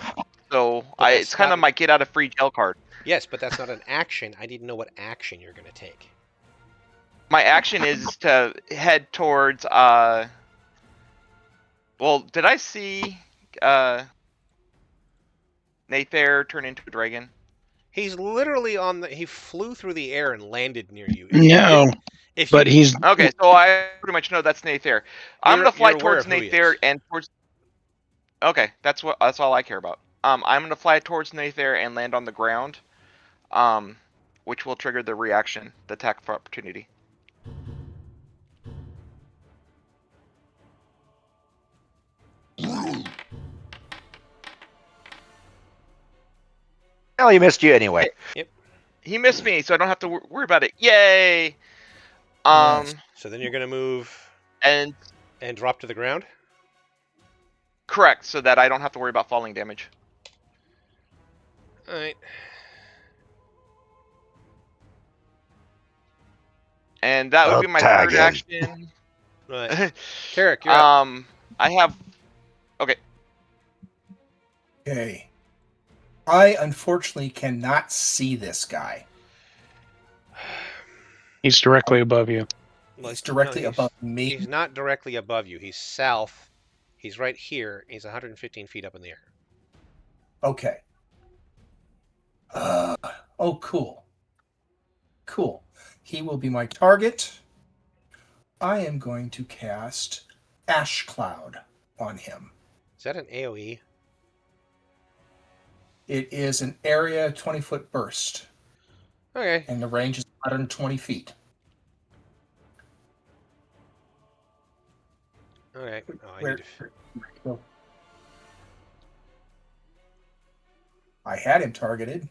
So it's kind of my get out of free jail card. Yes, but that's not an action. I didn't know what action you're going to take. My action is to head towards. Well, did I see Nathair turn into a dragon? He's literally he flew through the air and landed near you. He's okay. So I pretty much know that's Nathair. I'm gonna fly towards Nathair and towards. Okay, that's all I care about. I'm gonna fly towards Nathair and land on the ground, which will trigger the reaction, the attack for opportunity. Well, he missed you anyway. Yep. He missed me, so I don't have to worry about it. Yay! Yes. So then you're gonna move and drop to the ground. Correct, so that I don't have to worry about falling damage. All right. And that would be my third action. Right. Carrick, you're up. I have. Okay. Okay. I unfortunately cannot see this guy. He's directly above you. He's directly above me. He's not directly above you. He's south. He's right here. He's 115 feet up in the air. Okay. Oh, cool. Cool. He will be my target. I am going to cast Ash Cloud on him. Is that an AoE? It is an area 20-foot burst. Okay. And the range is 120 feet. Okay. I had him targeted.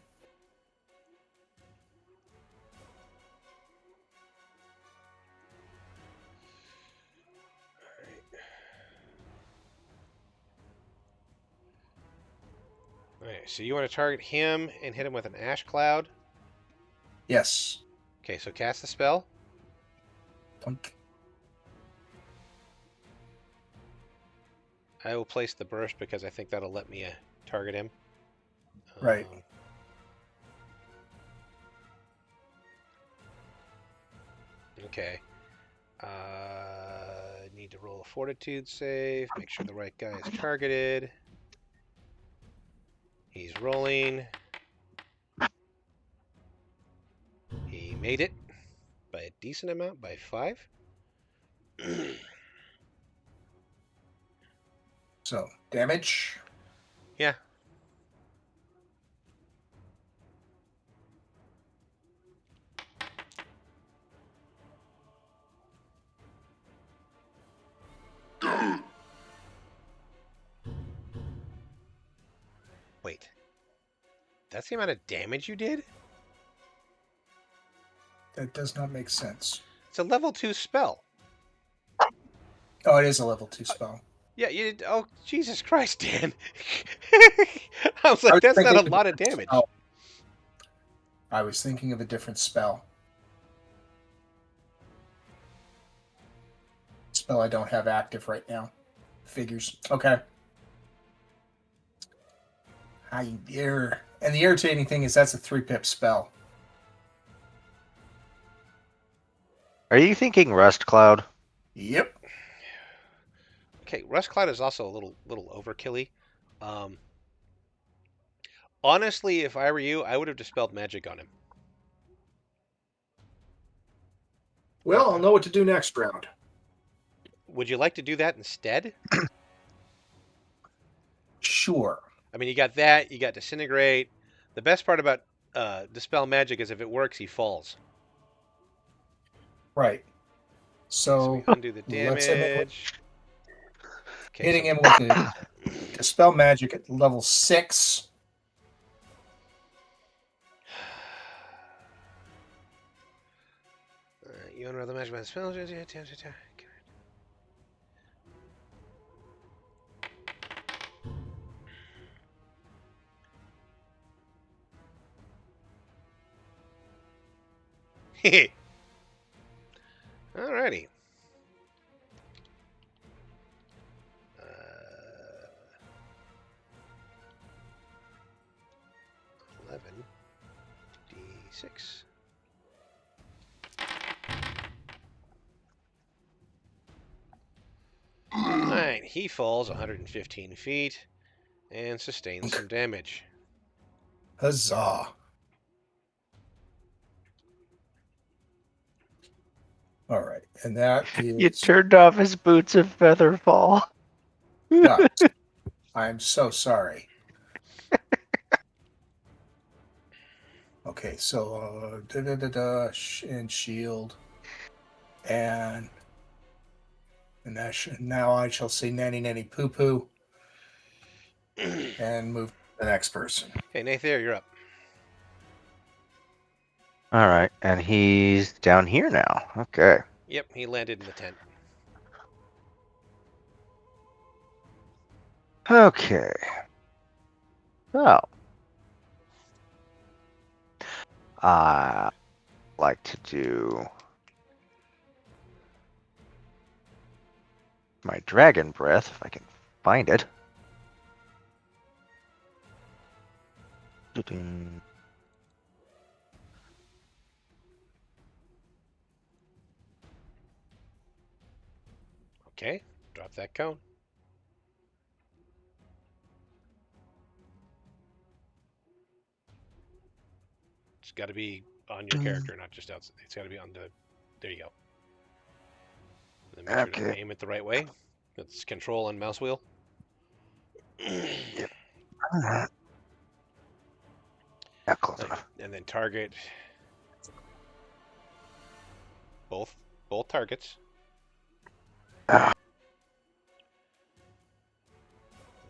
Alright, so you want to target him and hit him with an ash cloud? Yes. Okay, so cast the spell. Punk. I will place the burst because I think that'll let me target him. Right. Okay. I need need to roll a fortitude save. Make sure the right guy is targeted. He's rolling. He made it by a decent amount, by 5. So, damage. Yeah. Wait. That's the amount of damage you did? That does not make sense. It's a level 2 spell. Oh, it is a level 2 spell. Yeah, you did. Oh, Jesus Christ, Dan. I was like, that's not a lot of damage. I was thinking of a different spell. Spell I don't have active right now. Figures. Okay. Hi there. And the irritating thing is that's a 3-pip spell. Are you thinking Rust Cloud? Yep. Okay, Rust Cloud is also a little overkilly. Honestly, if I were you, I would have dispelled magic on him. Well, I'll know what to do next round. Would you like to do that instead? Sure. I mean, you got that, you got disintegrate. The best part about dispel magic is if it works, he falls. Right. So we undo the let's admit- damage. Okay, hitting so him with the dispel magic at level 6. You unroll the magic by the spell. Alrighty. 11d6. Alright, he falls 115 feet and sustains some damage. Huzzah. All right. And that is... You turned off his boots of feather fall. Guys, I'm so sorry. Okay, so and shield. And that now I shall say nanny nanny poo poo. And move to the next person. Okay, Nathan, you're up. All right, and he's down here now. Okay. Yep, he landed in the tent. Okay. So, I like to do my dragon breath if I can find it. Okay, drop that cone. It's got to be on your character, not just outside. It's got to be on the... There you go. And then make sure to aim it the right way. That's control and mouse wheel. Yep. Alright. Yeah, close enough. And then target both targets. Ah.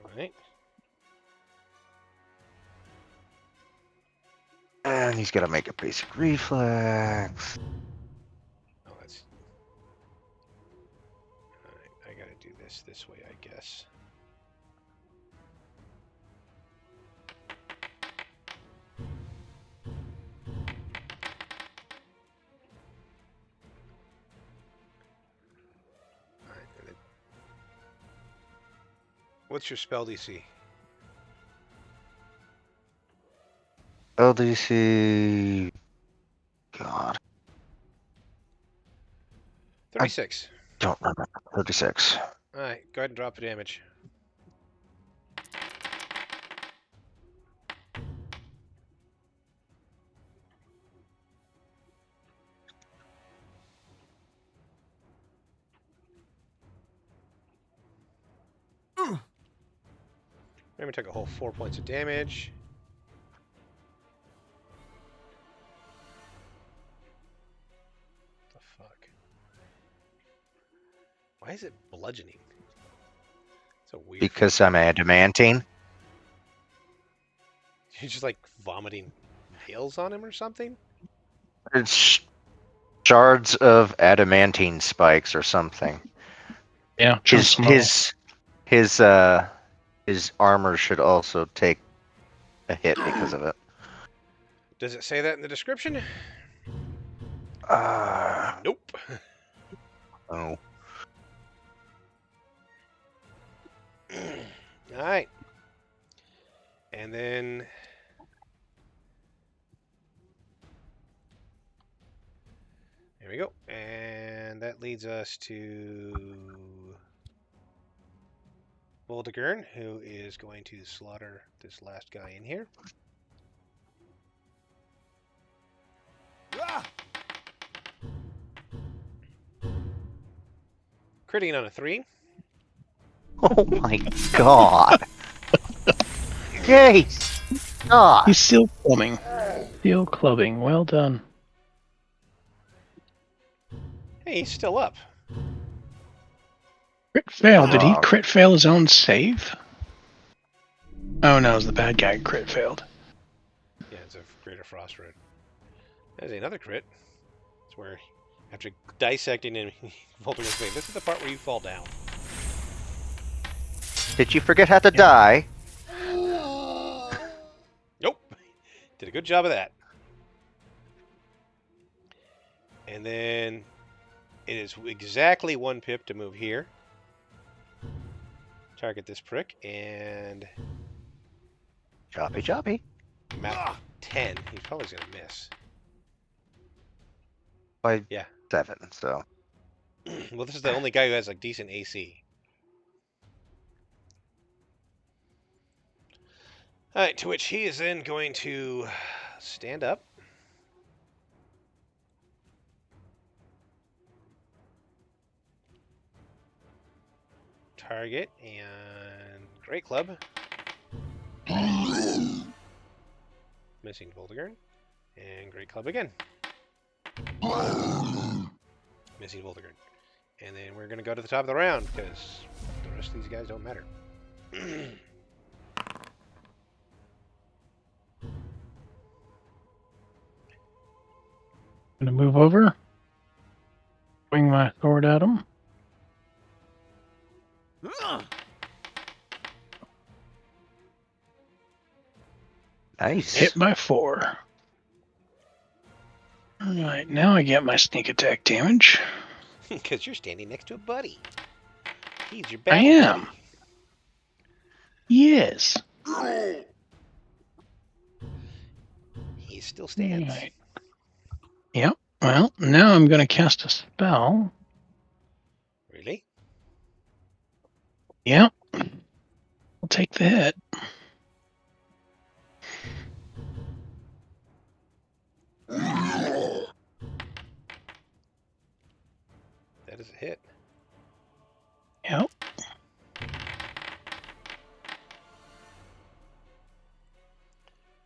All right. And he's got to make a basic reflex. Oh, that's... All right, I got to do this way, I guess. All right, and then... What's your spell DC? LDC. God. 36. don't remember. 36. All right, go ahead and drop the damage. Remember, took a whole 4 points of damage. What the fuck? Why is it bludgeoning? It's a weird. Because I'm adamantine. You're just like vomiting nails on him or something? It's shards of adamantine spikes or something. Yeah, His chunks of metal. his armor should also take a hit because of it. Does it say that in the description? Nope. Oh. All right. And then there we go. And that leads us to Voldegern, who is going to slaughter this last guy in here. Critting on a 3. Oh my god. Jeez. God. He's still clubbing. Still clubbing. Well done. Hey, he's still up. Crit fail. Did he Oh. crit fail his own save? Oh no, it was the bad guy who crit failed. Yeah, it's a greater frost road. There's another crit. It's where, after dissecting him, Voldegern's saying, "This is the part where you fall down." Did you forget how to die? Nope. Did a good job of that. And then it is exactly 1 pip to move here. Target this prick and Choppy. map 10. He's probably going to miss. By Yeah. 7, so. Well, this is the only guy who has like decent AC. All right, to which he is then going to stand up. Target and Great Club. Missing Voldegern. And Great Club again. Missing Voldegern. And then we're going to go to the top of the round because the rest of these guys don't matter. Gonna move over. Swing my sword at him. Nice. Hit by 4. Alright, now I get my sneak attack damage. Because you're standing next to a buddy. He's your I battle am. buddy. Yes. He still stands. Alright. Yep. Well, now I'm gonna cast a spell. Really? Yep. I'll take the hit. That is a hit. Yep.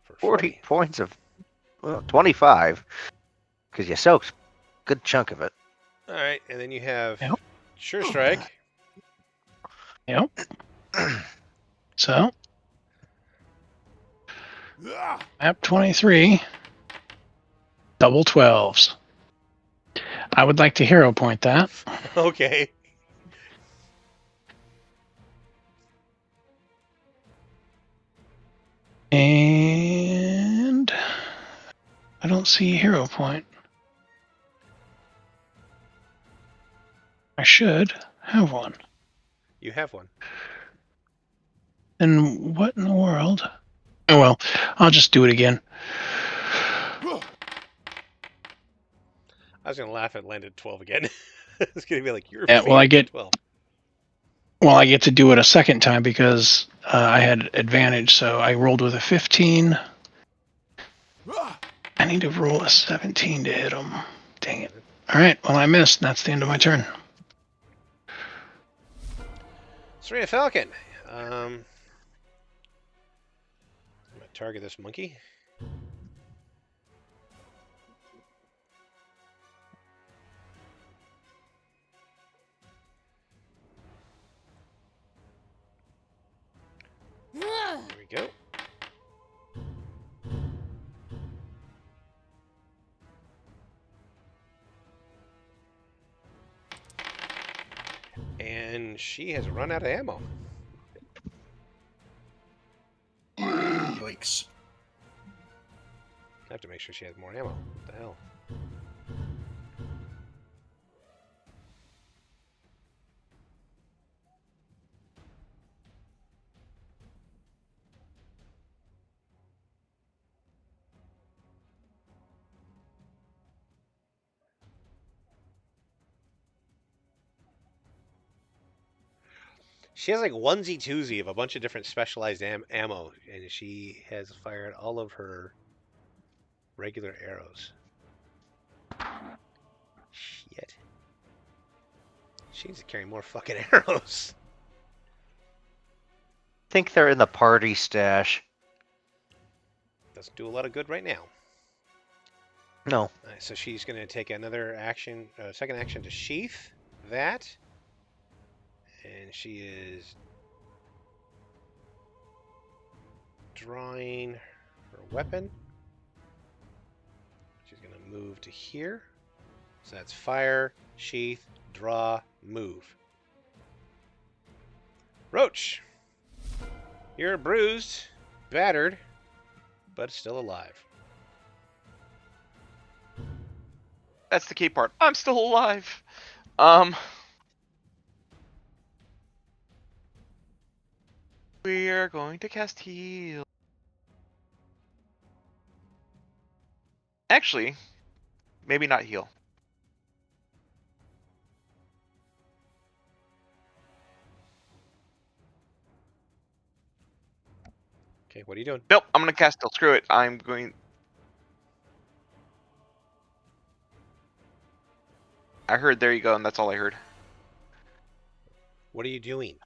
For 40 points of, well, 25. Because you soaked a good chunk of it. All right, and then you have Yep. Sure Strike. Yep. So, map 23. Double 12s. I would like to hero point that. Okay. And I don't see a hero point. I should have one. You have one. Then what in the world? Oh well, I'll just do it again. I was going to laugh at landed 12 again. It's gonna be like you're Yeah, well, I get 12. well, I get to do it a second time because I had advantage, so I rolled with a 15. I need to roll a 17 to hit him. Dang it. All right, well, I missed. That's the end of my turn. Serena Falcon. I'm gonna target this monkey. There we go. And she has run out of ammo. Yikes. I have to make sure she has more ammo. What the hell? She has like onesie twosie of a bunch of different specialized ammo, and she has fired all of her regular arrows. Shit. She needs to carry more fucking arrows. I think they're in the party stash. Doesn't do a lot of good right now. No. All right, so she's going to take another action, second action to sheath that. And she is drawing her weapon. She's going to move to here. So that's fire, sheath, draw, move. Roach, you're bruised, battered, but still alive. That's the key part. I'm still alive. We are going to cast heal. Actually, maybe not heal. Okay, what are you doing? Nope, I'm gonna cast heal. Screw it. I'm going. I heard there you go, and that's all I heard. What are you doing?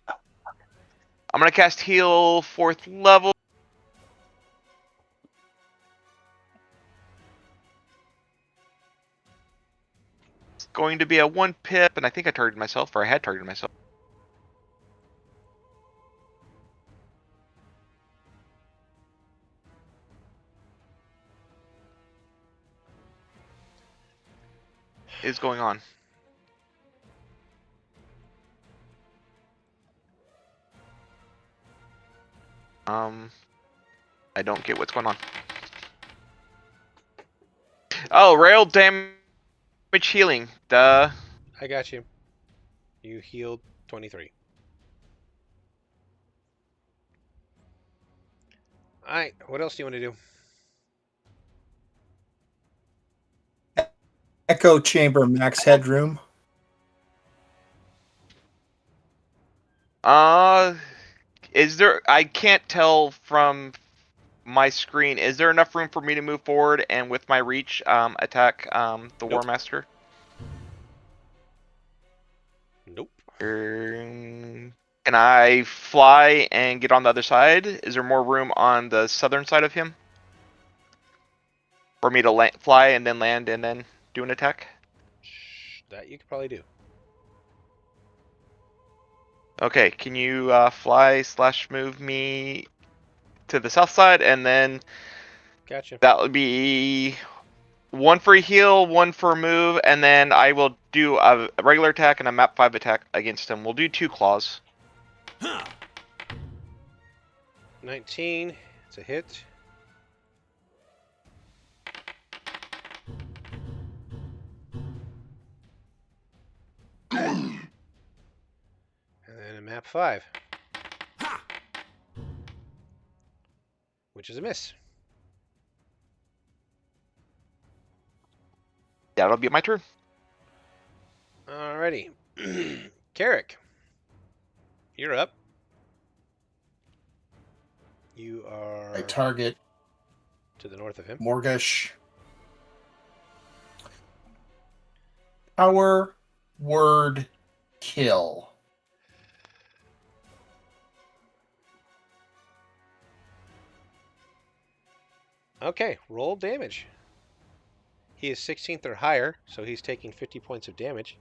I'm gonna cast heal 4th level. It's going to be a 1 pip, and I think I targeted myself, or I had targeted myself. Is going on. I don't get what's going on. Oh, rail damage healing. Duh. I got you. You healed 23. Alright, what else do you want to do? Echo chamber, max headroom. Is there? I can't tell from my screen. Is there enough room for me to move forward and with my reach, attack the Nope. Warmaster? Nope. Can I fly and get on the other side? Is there more room on the southern side of him for me to fly and then land and then do an attack? That you could probably do. Okay, can you fly / move me to the south side, and then Gotcha. that would be 1 for a heal, 1 for a move, and then I will do a regular attack and a map 5 attack against him. We'll do 2 claws. 19. It's a hit. And then a map 5. Which is a miss. That'll be my turn. Alrighty. Carrick, you're up. You are I target to the north of him. Morgish. Power word kill. Okay, roll damage. He is 16th or higher, so he's taking 50 points of damage.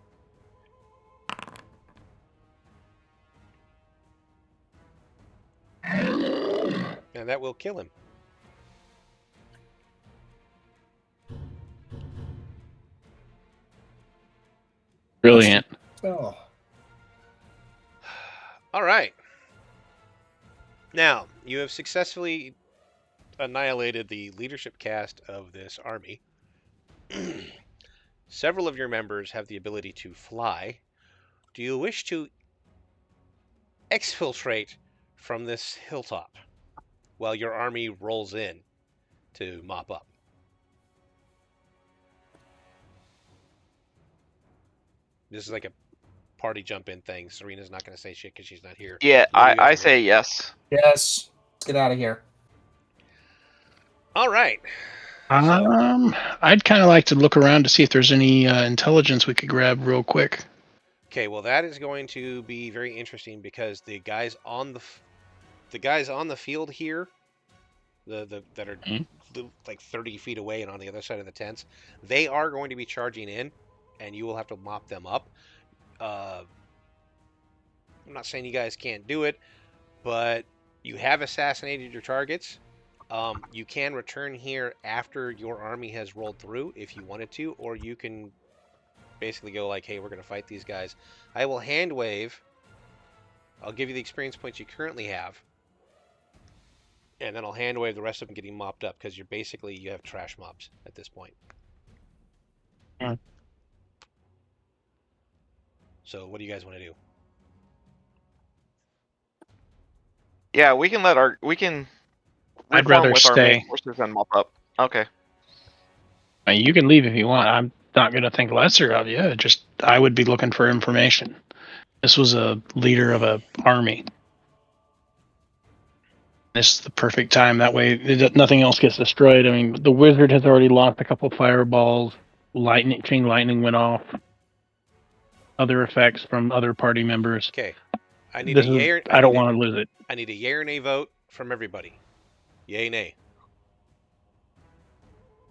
And that will kill him. Brilliant. Oh. All right. Now, you have successfully annihilated the leadership caste of this army. Several of your members have the ability to fly. Do you wish to exfiltrate from this hilltop while your army rolls in to mop up? This is like a party jump in thing. Serena's not going to say shit because she's not here. Yeah, What do you guys I wanna do? say yes. Yes. Let's get out of here. All right. So, I'd kind of like to look around to see if there's any intelligence we could grab real quick. okay, well that is going to be very interesting because the guys on the field here, the that are like 30 feet away and on the other side of the tents, they are going to be charging in, and you will have to mop them up. I'm not saying you guys can't do it, but you have assassinated your targets. You can return here after your army has rolled through if you wanted to, or you can basically go like, hey, we're going to fight these guys. I will hand wave. I'll give you the experience points you currently have, and then I'll hand wave the rest of them getting mopped up because you have trash mobs at this point. Hmm. So what do you guys want to do? Yeah, we can I'd reform rather with our main stay. forces and mop up. Okay. I mean, you can leave if you want. I'm not going to think lesser of you. Just I would be looking for information. This was a leader of an army. This is the perfect time. That way, nothing else gets destroyed. I mean, the wizard has already launched a couple fireballs. Chain lightning went off. Other effects from other party members. Okay, I need This a is. yay. I don't want to lose it. I need a yay or nay vote from everybody. Yay, nay.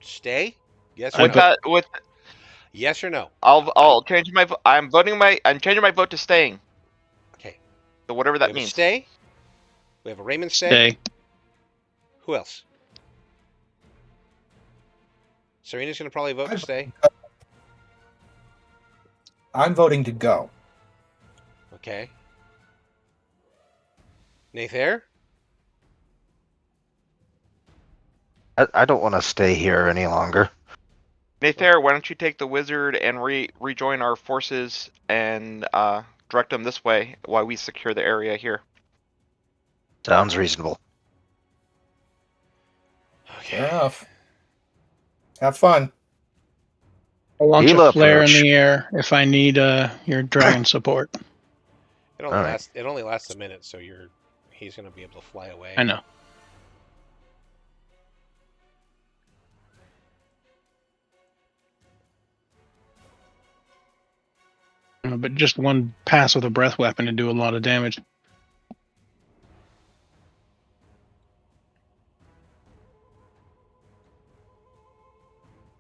Stay? Yes or I'd With no? that, with Yes or no? I'll change my. I'm changing my vote to staying. Okay. So whatever We that have a means. stay. We have a Raymond stay. Stay. Who else? Serena's going to probably vote to stay. I'm voting to go. Okay. Nathair? I don't want to stay here any longer. Nathair, why don't you take the wizard and rejoin our forces and direct them this way while we secure the area here. Sounds reasonable. Fair enough. Have fun. I'll launch Hela a flare in approach. the air if I need your dragon support. It only All right. lasts a minute, so he's going to be able to fly away. I know. But just one pass with a breath weapon to do a lot of damage.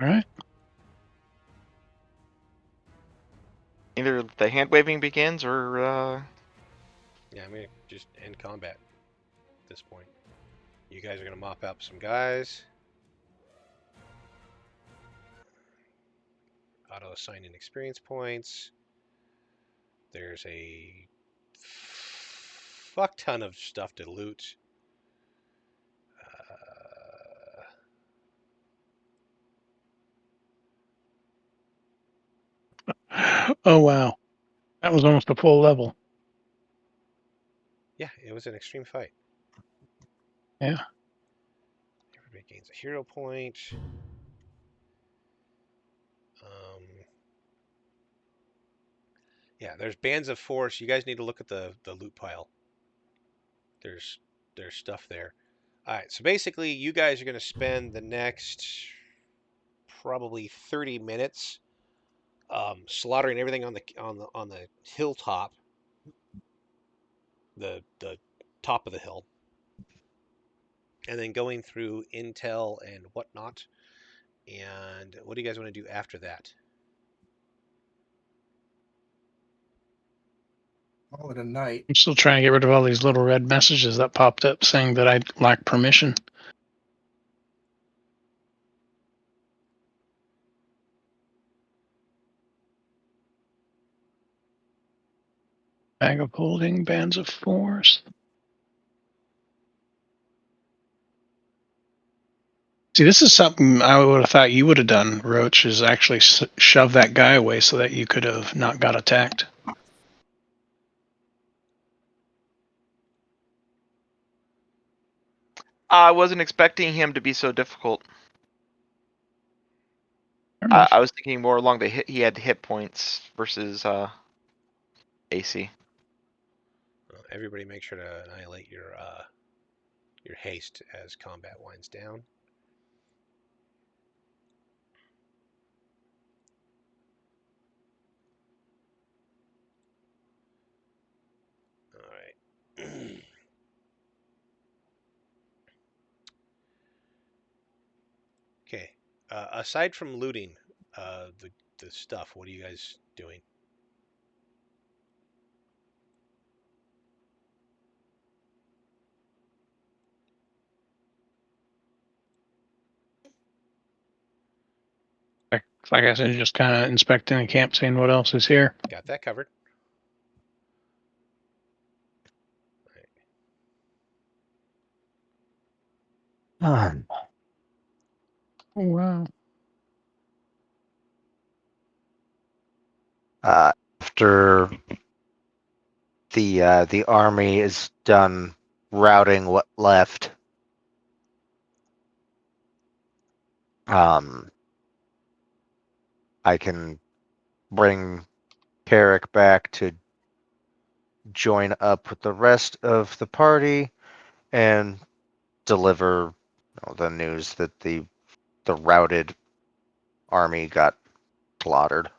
All right. Either the hand waving begins or Yeah, I'm going to just end combat at this point. You guys are going to mop up some guys. Auto assigning experience points. There's a fuck ton of stuff to loot. Oh wow, that was almost a full level. Yeah, it was an extreme fight. Yeah. Everybody gains a hero point. Yeah, there's bands of force. You guys need to look at the loot pile. There's stuff there. All right, so basically, you guys are going to spend the next probably 30 minutes slaughtering everything on the hilltop, the top of the hill, and then going through intel and whatnot. And what do you guys want to do after that? Call it a night. I'm still trying to get rid of all these little red messages that popped up saying that I lack permission. Bag of holding, bands of force. See, this is something I would have thought you would have done, Roach, is actually shove that guy away so that you could have not got attacked. I wasn't expecting him to be so difficult. Fair enough. I was thinking more along the he had hit points versus AC. Well, everybody, make sure to annihilate your haste as combat winds down. All right. Okay. Aside from looting the stuff, what are you guys doing? Like I said, just kind of inspecting the camp, seeing what else is here. Got that covered. Um, Oh, wow. After the army is done routing what left, I can bring Carrick back to join up with the rest of the party and deliver the news that the routed army got slaughtered.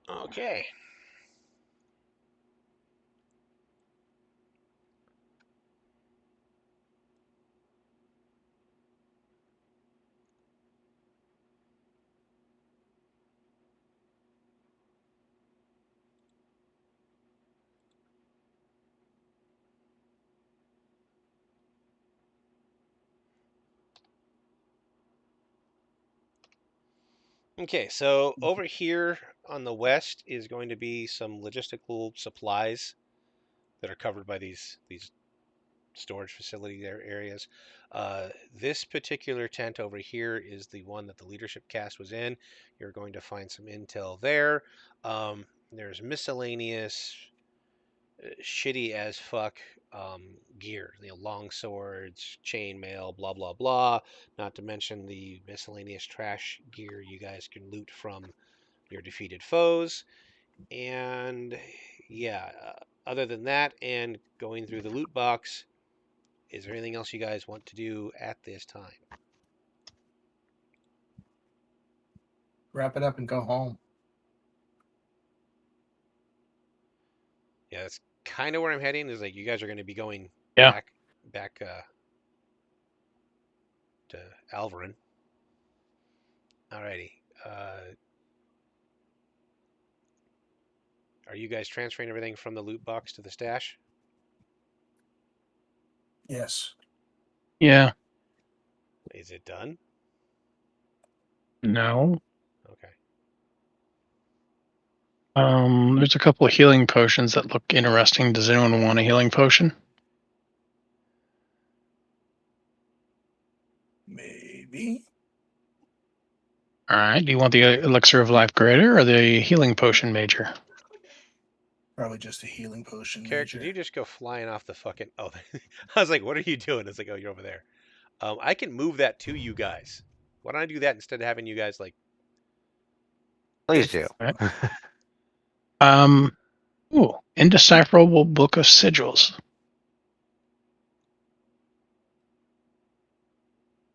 Okay. Okay, so over here on the west is going to be some logistical supplies that are covered by these storage facility areas. This particular tent over here is the one that the leadership cast was in. You're going to find some intel there. There's miscellaneous shitty as fuck gear, long swords, chainmail, blah blah blah. Not to mention the miscellaneous trash gear you guys can loot from your defeated foes. And yeah, other than that, and going through the loot box, is there anything else you guys want to do at this time? Wrap it up and go home. Yeah, that's kind of where I'm heading. Is like you guys are going to be going Yeah. back to Alvaren. Alrighty. Are you guys transferring everything from the loot box to the stash? Yes. Yeah. Is it done? No. Okay. There's a couple of healing potions that look interesting. Does anyone want a healing potion? Maybe. All right. Do you want the elixir of life greater or the healing potion major? Probably just a healing potion. Carrick, Major. did you just go flying off the fucking? Oh, I was like, what are you doing? It's like, oh, you're over there. I can move that to you guys. Why don't I do that instead of having you guys like Please do. Indecipherable Book of Sigils.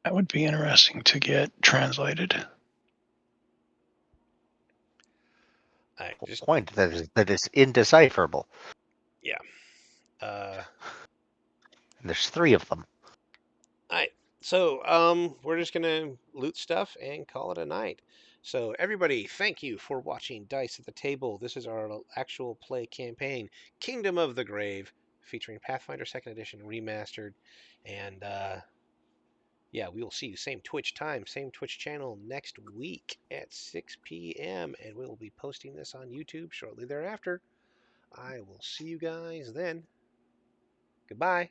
That would be interesting to get translated. I just Point that is indecipherable. yeah. There's 3 of them. Alright, so we're just gonna loot stuff and call it a night. So everybody, thank you for watching Dice at the Table. This is our actual play campaign, Kingdom of the Grave, featuring Pathfinder 2nd Edition remastered. And yeah, we will see you same Twitch time, same Twitch channel next week at 6 p.m. And we will be posting this on YouTube shortly thereafter. I will see you guys then. Goodbye.